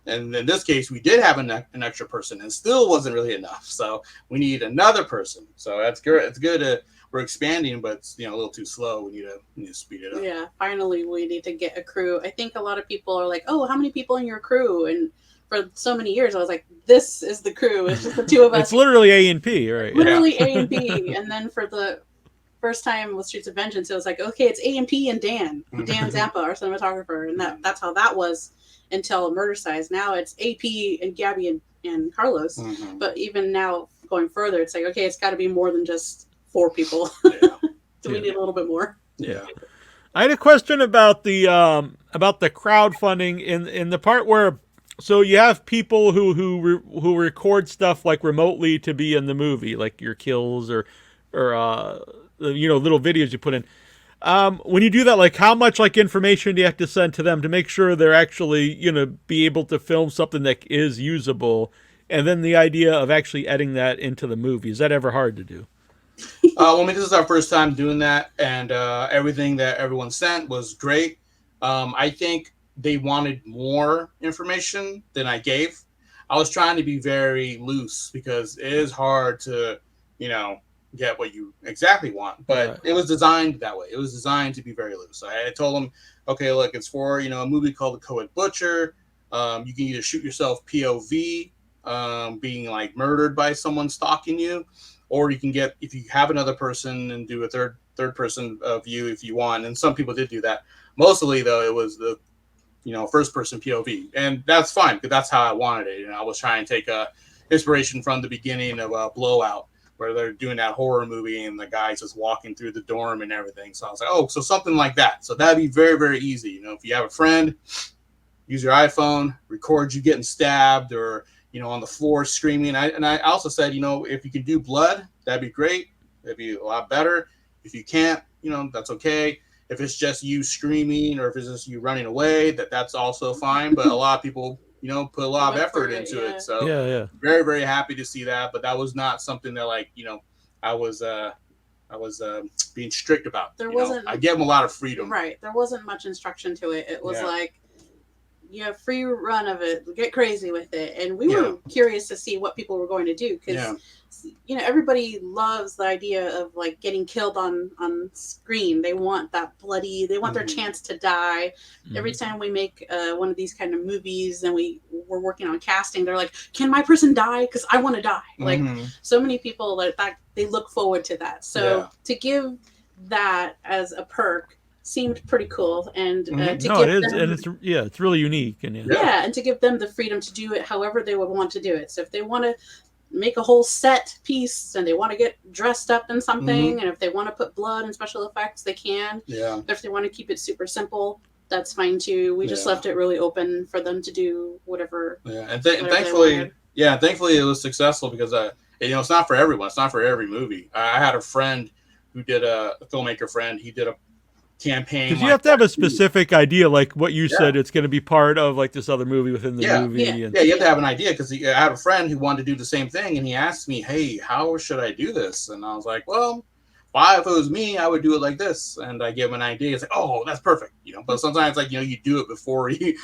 and in this case, we did have an extra person, and still wasn't really enough. So we need another person. So that's good. It's good. We're expanding, but it's, you know, a little too slow. We need to speed it up. Yeah, finally we need to get a crew. I think a lot of people are like, oh, how many people in your crew? And for so many years, I was like, this is the crew. It's just the two of us. It's literally A&P, right? Literally A and B. And then for the first time with Streets of Vengeance, it was like, okay, it's A&P and Dan Zampa, our cinematographer. And that's how that was until Murdercise. Now it's AP and Gabby and Carlos. But even now going further, it's like, okay, it's got to be more than just 4 people. Yeah. Do we need a little bit more? Yeah. I had a question about the crowdfunding in the part where, so you have people who record stuff like remotely to be in the movie, like your kills or you know, little videos you put in. When you do that, like how much like information do you have to send to them to make sure they're actually, you know, be able to film something that is usable? And then the idea of actually editing that into the movie, is that ever hard to do? Well, I mean, this is our first time doing that, and everything that everyone sent was great. I think they wanted more information than I gave. I was trying to be very loose because it is hard to, you know, get what you exactly want, but it was designed that way. It was designed to be very loose. I told them, okay, look, it's for, you know, a movie called The Coed Butcher. You can either shoot yourself POV, being like murdered by someone stalking you, or you can get, if you have another person, and do a third person view if you want. And some people did do that. Mostly though, it was the, you know, first person POV, and that's fine because that's how I wanted it. And I was trying to take inspiration from the beginning of Blowout, where they're doing that horror movie and the guy's just walking through the dorm and everything. So I was like, oh, so something like that. So that'd be very, very easy. You know, if you have a friend, use your iPhone, record you getting stabbed or, you know, on the floor screaming. And I also said, you know, if you can do blood, that'd be great. That'd be a lot better. If you can't, you know, that's okay. If it's just you screaming or if it's just you running away, that's also fine. But a lot of people, you know, put a lot of effort into it. So yeah. Very, very happy to see that. But that was not something that, like, you know, I was being strict about. There wasn't. I gave them a lot of freedom. Right. There wasn't much instruction to it. It was like, you have free run of it, get crazy with it. And we were curious to see what people were going to do because, you know, everybody loves the idea of like getting killed on screen. They want that bloody, they want their chance to die. Every time we make one of these kind of movies and we're working on casting, they're like, can my person die? Because I want to die. Like so many people that they look forward to that. So to give that as a perk seemed pretty cool, and it's really unique, and and to give them the freedom to do it however they would want to do it. So if they want to make a whole set piece and they want to get dressed up in something, and if they want to put blood and special effects, they can. If they want to keep it super simple, that's fine too. We just left it really open for them to do whatever. And thankfully it was successful because you know, it's not for everyone. It's not for every movie. I had a friend who did a filmmaker friend. He did a campaign because you have to have a specific idea, like what you said, it's going to be part of like this other movie within the movie. You have to have an idea because I had a friend who wanted to do the same thing, and he asked me, hey, how should I do this? And I was like, well, well, if it was me, I would do it like this, and I give them an idea. It's like, oh, that's perfect, But sometimes, like, you do it before you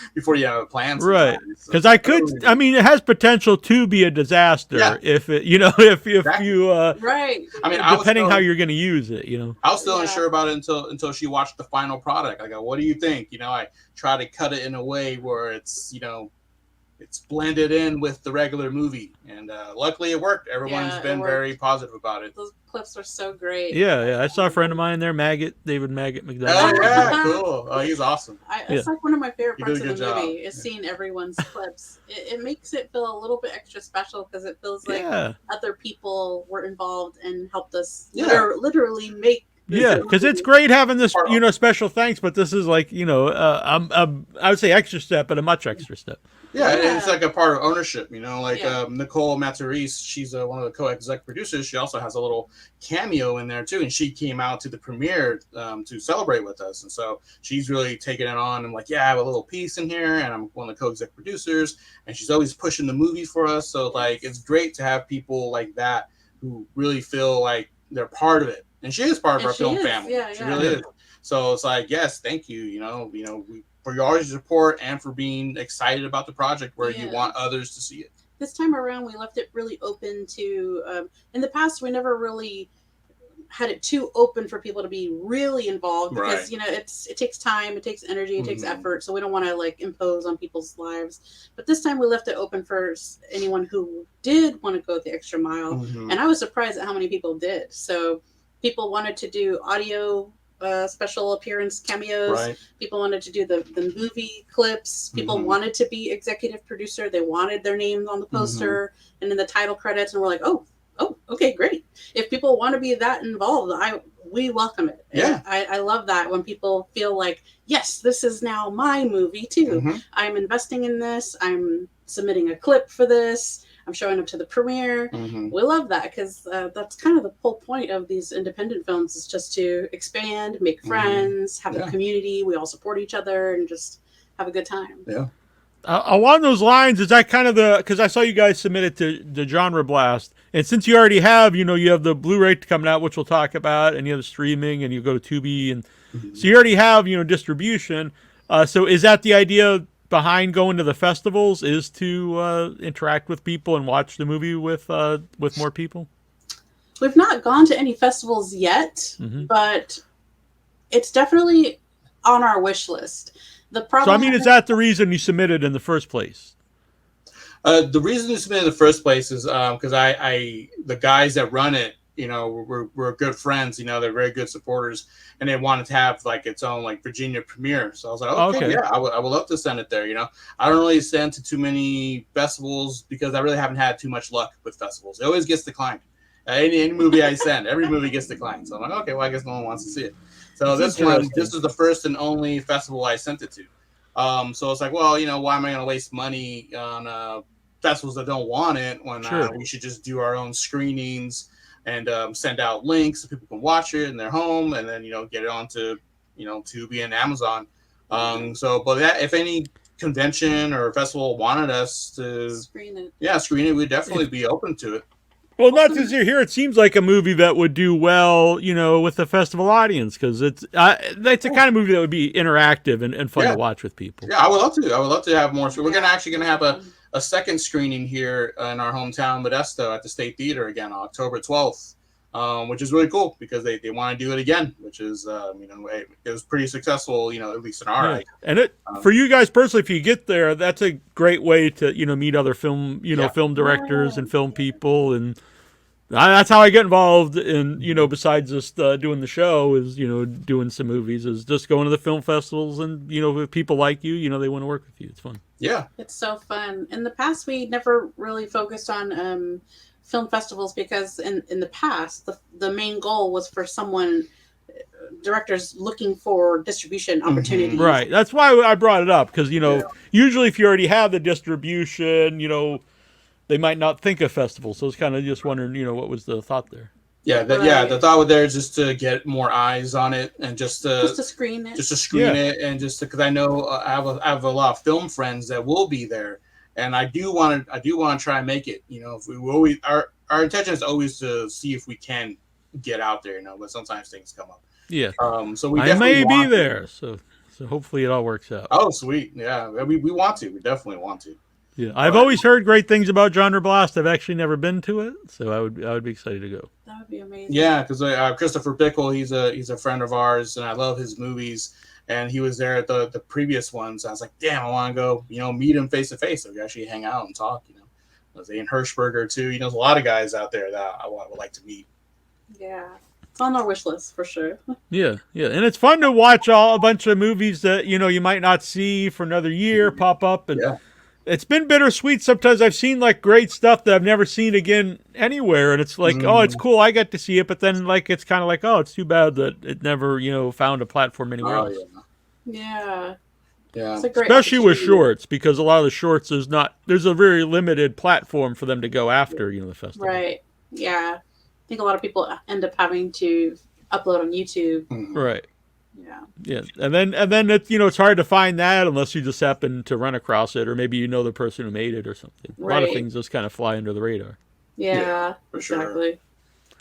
have a plan. Right. So, Because I mean, it has potential to be a disaster if it, if Exactly. you, right. I mean, depending how you're going to use it, I was still unsure about it until she watched the final product. I go, what do you think? I try to cut it in a way where it's, it's blended in with the regular movie, and luckily it worked. Everyone's been very positive about it. Those clips are so great. Yeah. I saw a friend of mine there, David Maggot Oh McDonald. yeah, cool. Oh, he's awesome. It's like one of my favorite parts of the job. movie is seeing everyone's clips. It makes it feel a little bit extra special because it feels like other people were involved and helped us literally make. Because it's great having this, special thanks, but this is like, I would say extra step, but a much extra step. Yeah, it's like a part of ownership, Nicole Matarese, she's one of the co-exec producers. She also has a little cameo in there too, and she came out to the premiere to celebrate with us, and so she's really taking it on. And like, I have a little piece in here, and I'm one of the co-exec producers, and she's always pushing the movie for us. So like, it's great to have people like that who really feel like they're part of it, and she is part of our film family. She really is. So it's like, yes, thank you, for your support and for being excited about the project where you want others to see it. This time around, we left it really open to, in the past, we never really had it too open for people to be really involved because, it takes time, it takes energy, it takes effort. So we don't want to like impose on people's lives. But this time we left it open for anyone who did want to go the extra mile. And I was surprised at how many people did. So people wanted to do audio special appearance cameos. People wanted to do the movie clips. People wanted to be executive producer. They wanted their names on the poster and in the title credits. And we're like, oh, okay, great. If people want to be that involved, we welcome it. Yeah. I love that when people feel like, yes, this is now my movie too. I'm investing in this. I'm submitting a clip for this. I'm showing up to the premiere. We love that because that's kind of the whole point of these independent films is just to expand, make friends, have a community. We all support each other and just have a good time. Yeah. Along those lines, is that kind of because I saw you guys submit it to the Genre Blast, and since you already have, you have the Blu-ray coming out, which we'll talk about, and you have the streaming, and you go to Tubi, and so you already have, distribution. So is that the idea behind going to the festivals, is to interact with people and watch the movie with more people? We've not gone to any festivals yet, but it's definitely on our wish list. The problem. So is that the reason you submitted in the first place? The reason we submitted in the first place is because the guys that run it, we're good friends. They're very good supporters, and they wanted to have like its own like Virginia premiere. So I was like, okay. Yeah, I would love to send it there. I don't really send to too many festivals because I really haven't had too much luck with festivals. It always gets declined. Any movie I send, every movie gets declined. So I'm like, okay, well, I guess no one wants to see it. So this is the first and only festival I sent it to. So it's like, well, why am I going to waste money on festivals that don't want it when we should just do our own screenings and send out links so people can watch it in their home and then, get it onto, Tubi and Amazon. But if any convention or festival wanted us to screen it, we'd definitely be open to it. Well, not just here. It seems like a movie that would do well, with the festival audience, because it's a kind of movie that would be interactive and fun to watch with people. Yeah, I would love to. I would love to have more. So we're actually going to have a second screening here in our hometown, Modesto, at the State Theater again on October 12th, which is really cool because they want to do it again, which is, it was pretty successful, at least in our eyes. And for you guys personally, if you get there, that's a great way to, meet other film, film directors and film people. And that's how I get involved in, besides just doing the show is, doing some movies, is just going to the film festivals and, with people like you, they want to work with you. It's fun. Yeah. It's so fun. In the past, we never really focused on film festivals because in the past, the main goal was for directors looking for distribution opportunities. Right. That's why I brought it up because, usually if you already have the distribution, they might not think of festivals. So it's kind of just wondering, what was the thought there? Yeah, the thought there is just to get more eyes on it and just to screen it. Just to screen it and just because I know I have a lot of film friends that will be there, and I do want to try and make it. If we always our intention is always to see if we can get out there, but sometimes things come up. Yeah. So we I definitely may be want there, to. so hopefully it all works out. Oh, sweet. Yeah, we want to. We definitely want to. Yeah, I've always heard great things about Genre Blast. I've actually never been to it, so I would be excited to go. That would be amazing. Yeah, because Christopher Bickle, he's a friend of ours, and I love his movies. And he was there at the previous ones. I was like, damn, I want to go, meet him face to face, so we actually hang out and talk. There's Ian Hirschberger too. There's a lot of guys out there that I would like to meet. Yeah, it's on our wish list for sure. Yeah, and it's fun to watch a bunch of movies that you might not see for another year pop up, and it's been bittersweet. Sometimes I've seen like great stuff that I've never seen again anywhere, and it's like, oh, it's cool, I get to see it, but then like it's kind of like, oh, it's too bad that it never found a platform anywhere else. Yeah. Yeah, especially with shorts, because a lot of the shorts there's a very limited platform for them to go after, the festival. Right. Yeah. I think a lot of people end up having to upload on YouTube. Right. Yeah. Yeah, and then it, it's hard to find that unless you just happen to run across it, or maybe the person who made it or something. Right. A lot of things just kind of fly under the radar. Yeah, exactly.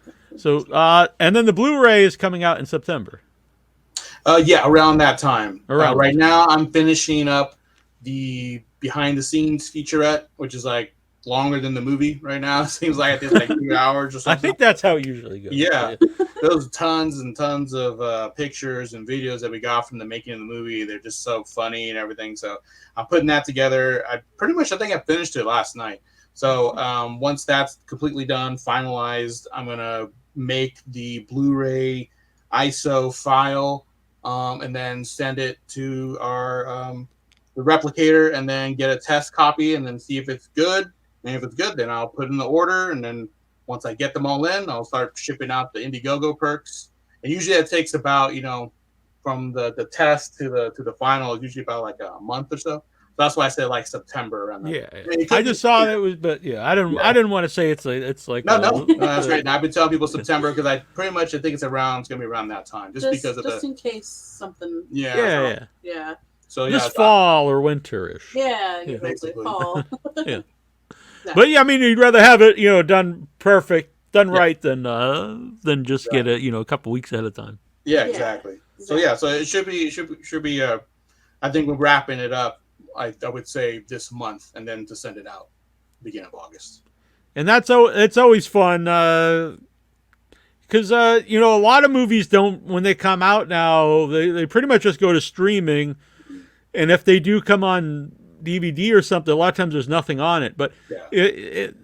Sure. So, and then the Blu-ray is coming out in September. Around that time. Right now, I'm finishing up the behind-the-scenes featurette, which is like longer than the movie right now. It seems like it's like 2 hours or something. I think that's how it usually goes. Yeah. Those tons and tons of pictures and videos that we got from the making of the movie. They're just so funny and everything. So I'm putting that together. I think I finished it last night. So once that's completely done, finalized, I'm going to make the Blu-ray ISO file. And then send it to our the replicator, and then get a test copy, and then see if it's good. And if it's good, then I'll put in the order, and then once I get them all in, I'll start shipping out the Indiegogo perks. And usually it takes about from the test to the final, is usually about like a month or so. That's why I said like September around that. Yeah, I just saw it was, but I didn't want to say it's like no, that's right. And I've been telling people September because I think it's gonna be around that time, just because of in case something. Yeah. So just fall or winterish. Yeah, basically fall. Yeah. But I mean, you'd rather have it done perfect, done right than just get it a couple weeks ahead of time. Yeah, exactly. So it should be. I think we're wrapping it up. I would say this month, and then to send it out beginning of August. And it's always fun because a lot of movies don't, when they come out now, they pretty much just go to streaming, and if they do come on DVD or something, a lot of times there's nothing on it. But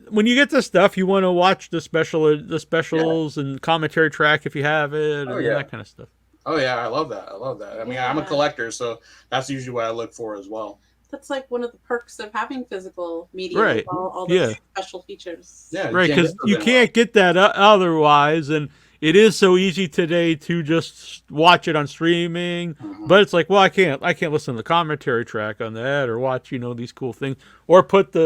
when you get this stuff, you want to watch the specials and commentary track if you have it, and that kind of stuff. Oh yeah, I love that. I mean, I'm a collector, so that's usually what I look for as well. That's like one of the perks of having physical media, right? All the special features. Yeah, right. Because you can't get that otherwise, and it is so easy today to just watch it on streaming. But it's like, well, I can't listen to the commentary track on that, or watch these cool things, or put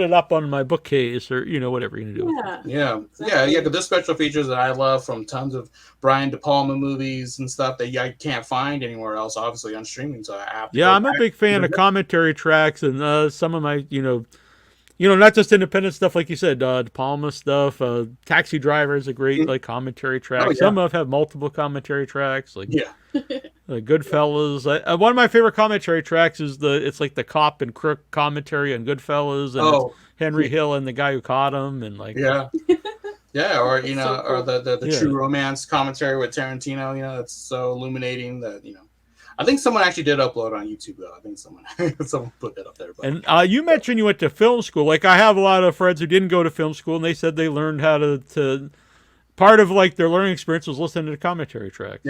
it up on my bookcase, or whatever you're gonna do. Yeah. Because there's special features that I love from tons of Brian De Palma movies and stuff that I can't find anywhere else, obviously on streaming. So I have to I'm a big fan of commentary tracks, and some of my not just independent stuff like you said, De Palma stuff. Taxi Driver is a great commentary track. Some have multiple commentary tracks, like Goodfellas. One of my favorite commentary tracks is it's like the cop and crook commentary on Goodfellas, and it's Henry Hill and the guy who caught him, and like or or the True Romance commentary with Tarantino. It's so illuminating that I think someone actually did upload on YouTube though. I think someone put that up there. But. And you mentioned you went to film school. Like I have a lot of friends who didn't go to film school, and they said they learned how to part of like their learning experience was listening to commentary tracks.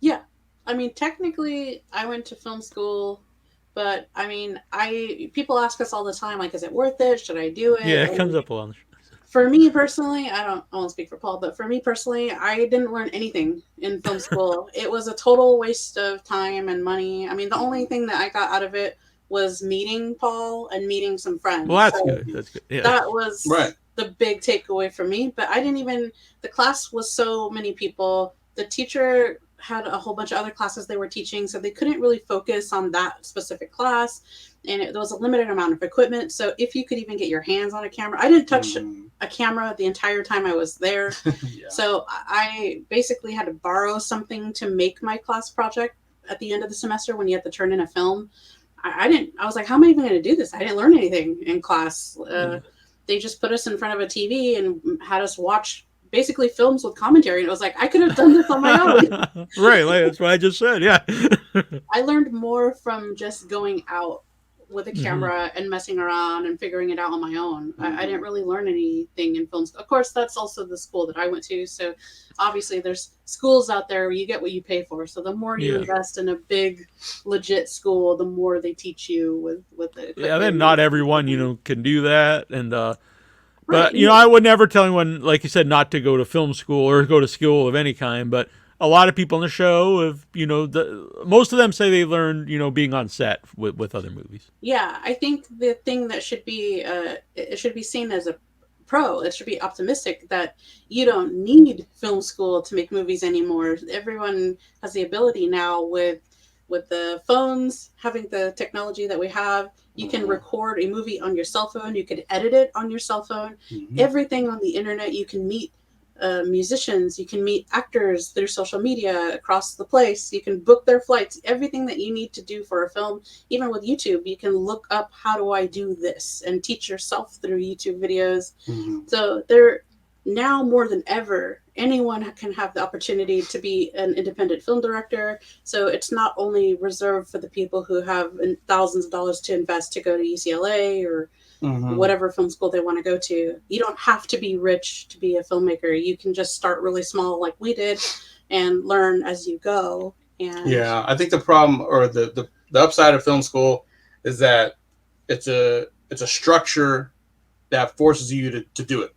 Yeah. I mean, technically, I went to film school, but I mean, people ask us all the time, like, is it worth it? Should I do it? Yeah, it comes up a lot. For me personally, I won't speak for Paul, but for me personally, I didn't learn anything in film school. It was a total waste of time and money. I mean, the only thing that I got out of it was meeting Paul and meeting some friends. Well, that's good. That's good. Yeah. That was the big takeaway for me. But the class was so many people. The teacher had a whole bunch of other classes they were teaching, so they couldn't really focus on that specific class. And there was a limited amount of equipment. So if you could even get your hands on a camera, I didn't touch a camera the entire time I was there. Yeah. So I basically had to borrow something to make my class project at the end of the semester when you have to turn in a film. I was like, how am I even going to do this? I didn't learn anything in class. They just put us in front of a TV and had us watch basically films with commentary. And it was like, I could have done this on my own. Right. Like, that's what I just said. Yeah. I learned more from just going out with a camera and messing around and figuring it out on my own. I didn't really learn anything in films. Of course, that's also the school that I went to. So obviously there's schools out there where you get what you pay for. So the more you invest in a big, legit school, the more they teach you with the equipment. Yeah, then not everyone, can do that. And, but, I would never tell anyone, like you said, not to go to film school or go to school of any kind. But a lot of people on the show have, most of them say they learned, being on set with other movies. Yeah, I think the thing that should be, it should be seen as a pro. It should be optimistic that you don't need film school to make movies anymore. Everyone has the ability now with the phones, having the technology that we have. You can record a movie on your cell phone. You can edit it on your cell phone. Everything on the internet. You can meet musicians. You can meet actors through social media across the place. You can book their flights. Everything that you need to do for a film, even with YouTube, you can look up how do I do this and teach yourself through YouTube videos. So there, now more than ever, anyone can have the opportunity to be an independent film director. So it's not only reserved for the people who have thousands of dollars to invest to go to UCLA or whatever film school they want to go to. You don't have to be rich to be a filmmaker. You can just start really small like we did and learn as you go. And yeah, I think the problem or the upside of film school is that it's a structure that forces you to do it.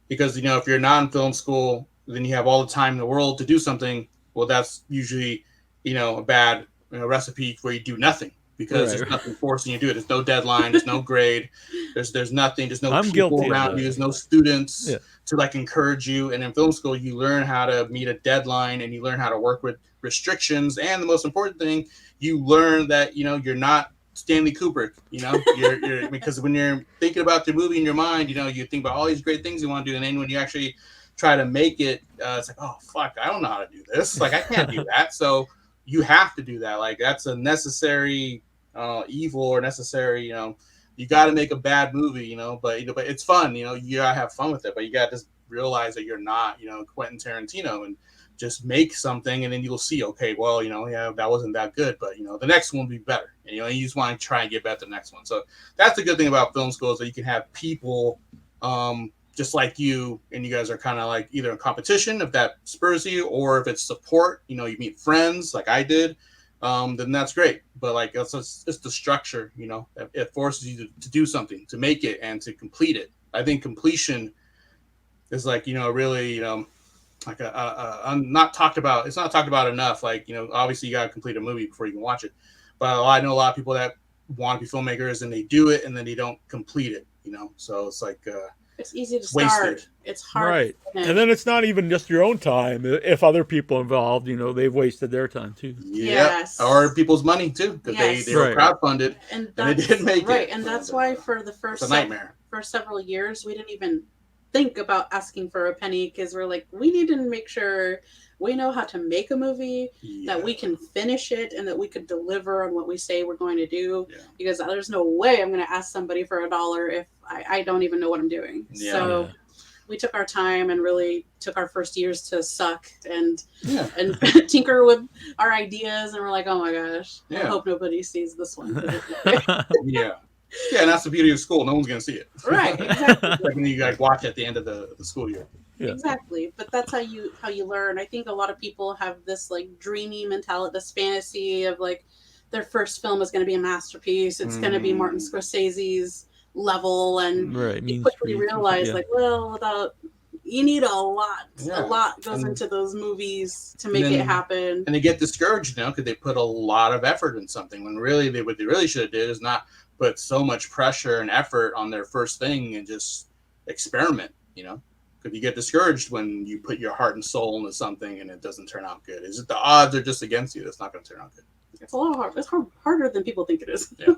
Because, if you're not in film school, then you have all the time in the world to do something. Well, that's usually, a bad recipe where you do nothing. Because there's nothing forcing you to do it. There's no deadline. There's no grade. There's nothing. There's no people around you. There's no students to encourage you. And in film school, you learn how to meet a deadline and you learn how to work with restrictions. And the most important thing, you learn that you're not Stanley Kubrick. You're because when you're thinking about the movie in your mind, you think about all these great things you want to do, and then when you actually try to make it, it's like, oh fuck, I don't know how to do this. Like I can't do that. So you have to do that. Like that's a necessary evil or necessary, you got to make a bad movie, but it's fun, you gotta have fun with it, but you got to just realize that you're not, Quentin Tarantino and just make something and then you'll see, okay, well, that wasn't that good, but the next one will be better. And, you just want to try and get better at the next one. So that's the good thing about film school is that you can have people just like you, and you guys are kind of like either in competition if that spurs you, or if it's support, you meet friends like I did. Then that's great. But it's the structure, it forces you to do something, to make it and to complete it. I think completion is really, like not talked about. It's not talked about enough. Obviously you got to complete a movie before you can watch it. But I know a lot of people that want to be filmmakers and they do it and then they don't complete it, So it's it's easy to start. It's hard. Right. And then it's not even just your own time. If other people involved, they've wasted their time too. Yes. Or people's money too, because they were crowdfunded and they didn't make it. Right. And that's why for the first nightmare. For several years, we didn't even think about asking for a penny because we're like, we need to make sure we know how to make a movie, that we can finish it, and that we could deliver on what we say we're going to do. Yeah. Because there's no way I'm going to ask somebody for $1 if I don't even know what I'm doing. Yeah. So we took our time and really took our first years to suck and tinker with our ideas. And we're like, oh my gosh, I hope nobody sees this one. Yeah. Yeah, and that's the beauty of school. No one's going to see it. Right, exactly. Like when you watch at the end of the school year. Yeah. Exactly. But that's how you learn. I think a lot of people have this dreamy mentality, this fantasy of their first film is going to be a masterpiece. It's going to be Martin Scorsese's level. And you quickly realize you need a lot. Yeah. A lot goes into those movies to make it happen. And they get discouraged now because they put a lot of effort in something when really what they really should have did is not put so much pressure and effort on their first thing and just experiment, Because you get discouraged when you put your heart and soul into something and it doesn't turn out good. Is it the odds are just against you? That's not going to turn out good. It's a lot hard. It's harder than people think it is. Yeah.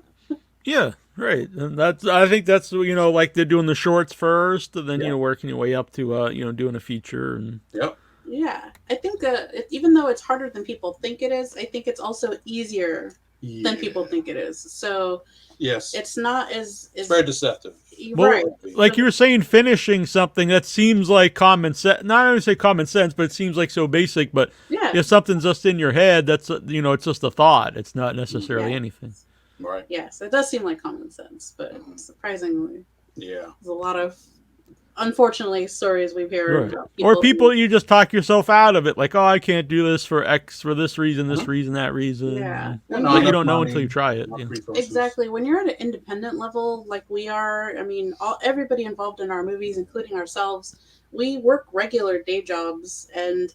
Yeah, right. And I think that's, like they're doing the shorts first, and then, working your way up to, doing a feature. And Yep. Yeah. I think even though it's harder than people think it is, I think it's also easier than people think it is. So yes, it's not as it's very deceptive. Right. Like you were saying, finishing something that seems like common sense. Not only say common sense, but it seems like so basic. But if something's just in your head, that's it's just a thought. It's not necessarily anything. Right. Yes, it does seem like common sense, but surprisingly, there's a lot of, unfortunately, stories we've heard. Right. Or people you just talk yourself out of it, like, oh, I can't do this for this reason, this reason, that reason. Yeah. But you don't know until you try it. Exactly. When you're at an independent level, like we are, I mean, everybody involved in our movies, including ourselves, we work regular day jobs, and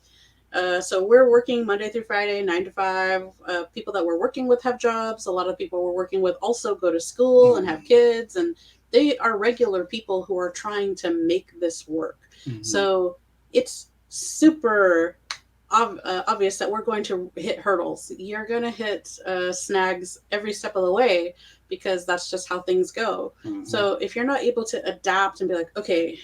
so we're working Monday through Friday, 9 to 5. People that we're working with have jobs. A lot of people we're working with also go to school and have kids, and they are regular people who are trying to make this work. Mm-hmm. So it's super obvious that we're going to hit hurdles. You're going to hit snags every step of the way, because that's just how things go. Mm-hmm. So if you're not able to adapt and be like, okay,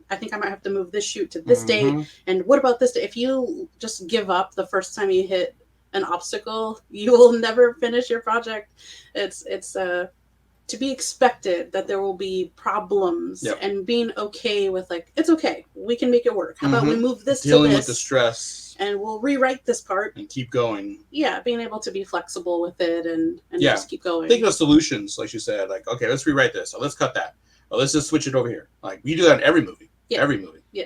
I think I might have to move this shoot to this date. And what about this day? If you just give up the first time you hit an obstacle, you will never finish your project. It's to be expected that there will be problems, and being okay with, like, it's okay, we can make it work. How about we move this dealing to this, with the stress, and we'll rewrite this part and keep going. Yeah, being able to be flexible with it and just keep going. Think of solutions, like you said, like, okay, let's rewrite this, or let's cut that, or let's just switch it over here. Like, we do that in every movie. Yeah. Every movie. Yeah.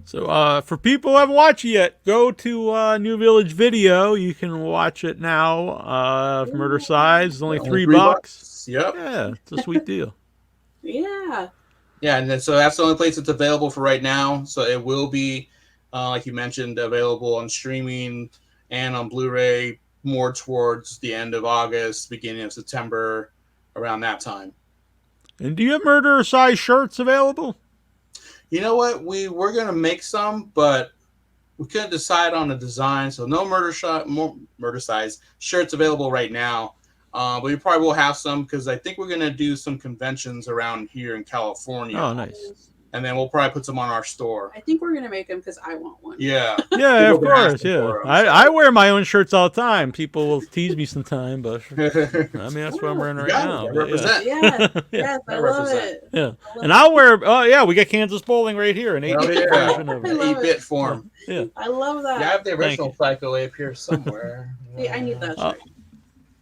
So for people who haven't watched it yet, go to New Village Video. You can watch it now. Murdercise. It's only $3. Yep. Yeah, it's a sweet deal. Yeah. Yeah, and then so that's the only place it's available for right now. So it will be, like you mentioned, available on streaming and on Blu-ray more towards the end of August, beginning of September, around that time. And do you have Murdercise shirts available? You know what? We were going to make some, but we couldn't decide on the design. So no Murdercise shirts available right now. But we probably will have some, because I think we're going to do some conventions around here in California. Oh, nice. And then we'll probably put some on our store. I think we're going to make them because I want one. Yeah. Yeah, of course. Yeah. I wear my own shirts all the time. People will tease me sometime, but I mean, that's what I'm wearing right now. Represent. Yeah. Yes, I love it. Yeah. And I'll wear, we got Kansas Bowling right here, an 8-bit version of it. 8-bit form. Yeah. I love that. Yeah, I have the original Psycho Ape here somewhere. See, I need that shirt.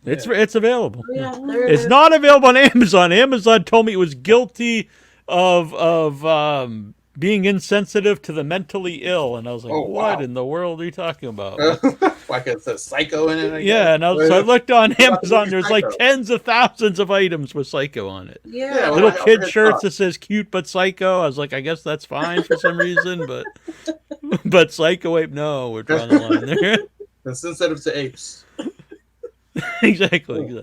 It's available. Oh, yeah, it's not available on Amazon. Amazon told me it was guilty of being insensitive to the mentally ill, and I was like, "What in the world are you talking about?" Like it says Psycho in it. Yeah, and so I looked on Amazon. There's like tens of thousands of items with Psycho on it. Yeah, little kid shirts that says "cute but Psycho." I was like, I guess that's fine for some reason, but Psycho Ape, no, we're drawing the line there. It's sensitive to apes. Exactly.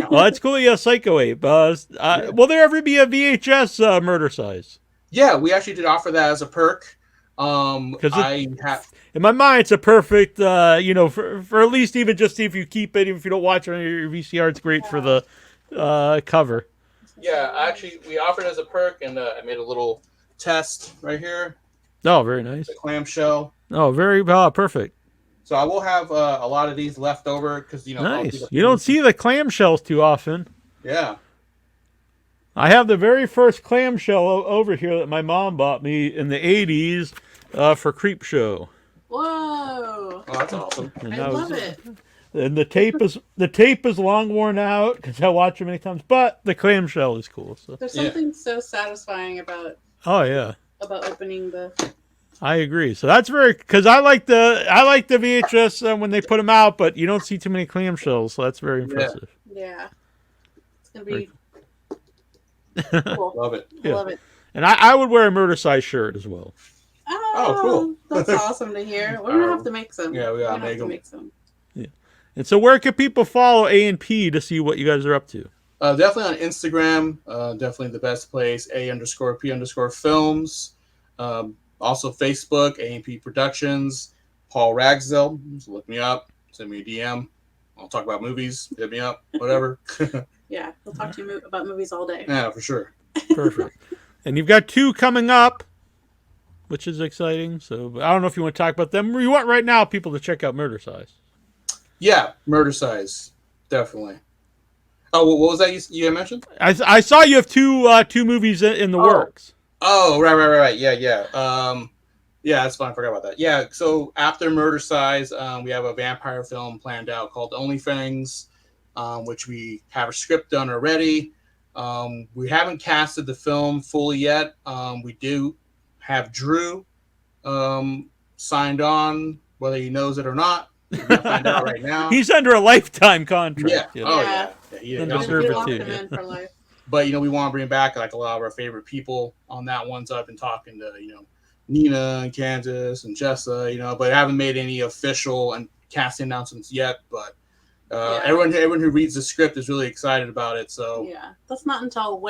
Well, that's cool. Yeah, Psycho Ape. Will there ever be a VHS Murdercise? Yeah, we actually did offer that as a perk. In my mind, it's a perfect, for at least even just if you keep it, if you don't watch it on your VCR, it's great for the cover. Yeah, actually, we offered it as a perk, and I made a little test right here. Oh, very nice. The clamshell. Oh, very perfect. So I will have a lot of these left over because nice. You don't see the clamshells too often. Yeah. I have the very first clamshell over here that my mom bought me in the '80s for Creep Show. Whoa! Oh, that's awesome. I love it. And the tape is long worn out because I watch it many times, but the clamshell is cool. So. There's something so satisfying about. Oh yeah. About opening the. I agree. So that's because I like the VHS when they put them out, but you don't see too many clamshells, so that's very impressive. Yeah. It's gonna be cool. Love it. I love it. And I would wear a Murdercise shirt as well. Oh, cool. That's awesome to hear. We're gonna have to make some. Yeah, we gotta make some. Yeah. And so where can people follow A&P to see what you guys are up to? Definitely on Instagram. Definitely the best place. A_P_films. Also Facebook, A&P Productions. Paul Ragsdale. So look me up. Send me a DM. I'll talk about movies. Hit me up. Whatever. Yeah, we'll talk to you about movies all day. Yeah, for sure. Perfect. And you've got 2 coming up, which is exciting. So I don't know if you want to talk about them. You want right now people to check out Murdercise. Yeah, Murdercise. Definitely. Oh, what was that you mentioned? I saw you have two movies in the works. Oh, right. Yeah. Yeah, that's fine. I forgot about that. Yeah, so after Murdercise, we have a vampire film planned out called Only Fangs, which we have a script done already. We haven't casted the film fully yet. We do have Drew signed on, whether he knows it or not. We're gonna find out right now. He's under a lifetime contract. Yeah. You know? Oh yeah. For life. But we want to bring back like a lot of our favorite people on that one. So I've been talking to Nina and Kansas and Jessa, but I haven't made any official and casting announcements yet. But everyone who reads the script is really excited about it. So yeah, that's not until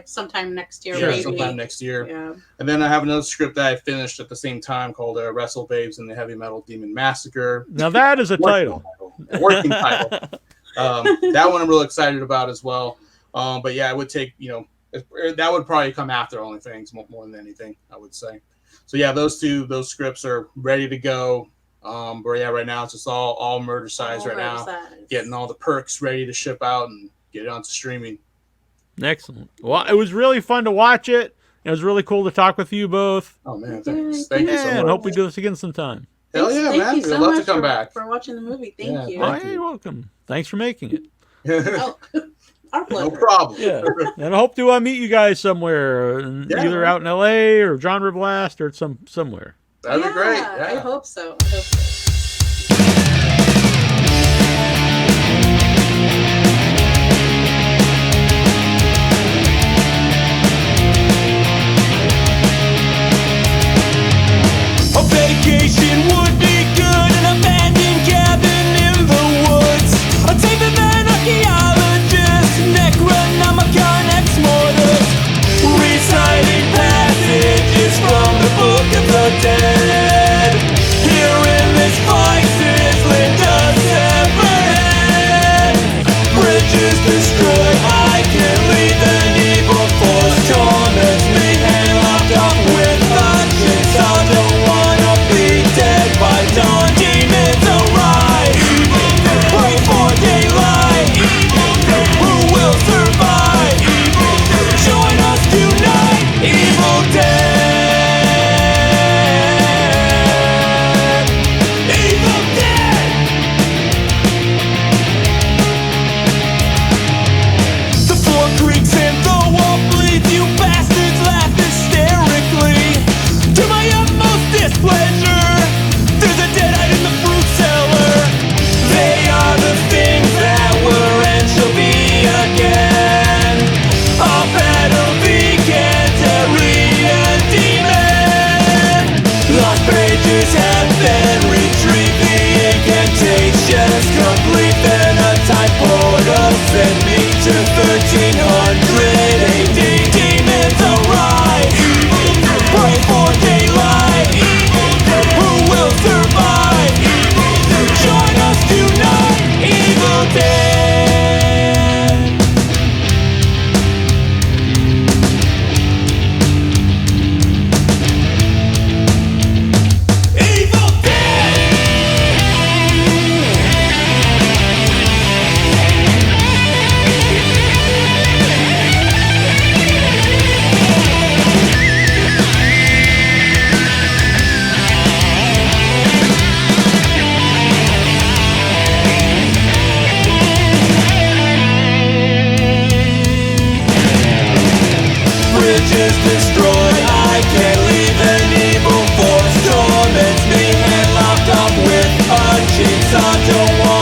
sometime next year. Yeah, maybe. sometime next year. Yeah. And then I have another script that I finished at the same time called Wrestle Babes and the Heavy Metal Demon Massacre. Now that is a title. Working title. That one I'm real excited about as well. But yeah, it would take, that would probably come after OnlyFans more than anything, I would say. So yeah, those scripts are ready to go. But yeah, right now it's just all Murdercise right now. Getting all the perks ready to ship out and get it onto streaming. Excellent. Well, it was really fun to watch it. It was really cool to talk with you both. Oh man, thanks. Thank you so much. And hope we do this again sometime. Hell yeah, man. We'd love to come back. For watching the movie. Thank you. Oh, you're welcome. Thanks for making it. Our pleasure. No problem. Yeah. And I hope to meet you guys somewhere, either out in LA or Genre Blast or somewhere. That'd be great. Yeah. I hope so. A vacation would be good, an abandoned cabin in the woods. A tape of an archaeologist, Necronomicon ex mortis, reciting passages from the Book of the Dead. Here in this crisis, Linda's severed. Bridges destroyed, I can leave an evil force torments me, and locked up with conscience. I don't wanna be dead by dawn. Demons arrive, pray for daylight. Who will survive? Join us tonight, Evil Dead. Evil Dead. The floor creaks and the wall bleeds. You bastards laugh hysterically. To my utmost displeasure, there's a deadite in the fruit cellar. They are the things that were and shall be again. A battle Vicantarian demon. Lost pages have been retrieved. The incantations complete. Then a time portal sent me to 1300 AD. Demons arrive, pray for daylight. Who will survive? Join us tonight, Evil Dead. Evil Bridges destroyed, I can't leave. An evil force torments me, and locked up with a chainsaw. Don't want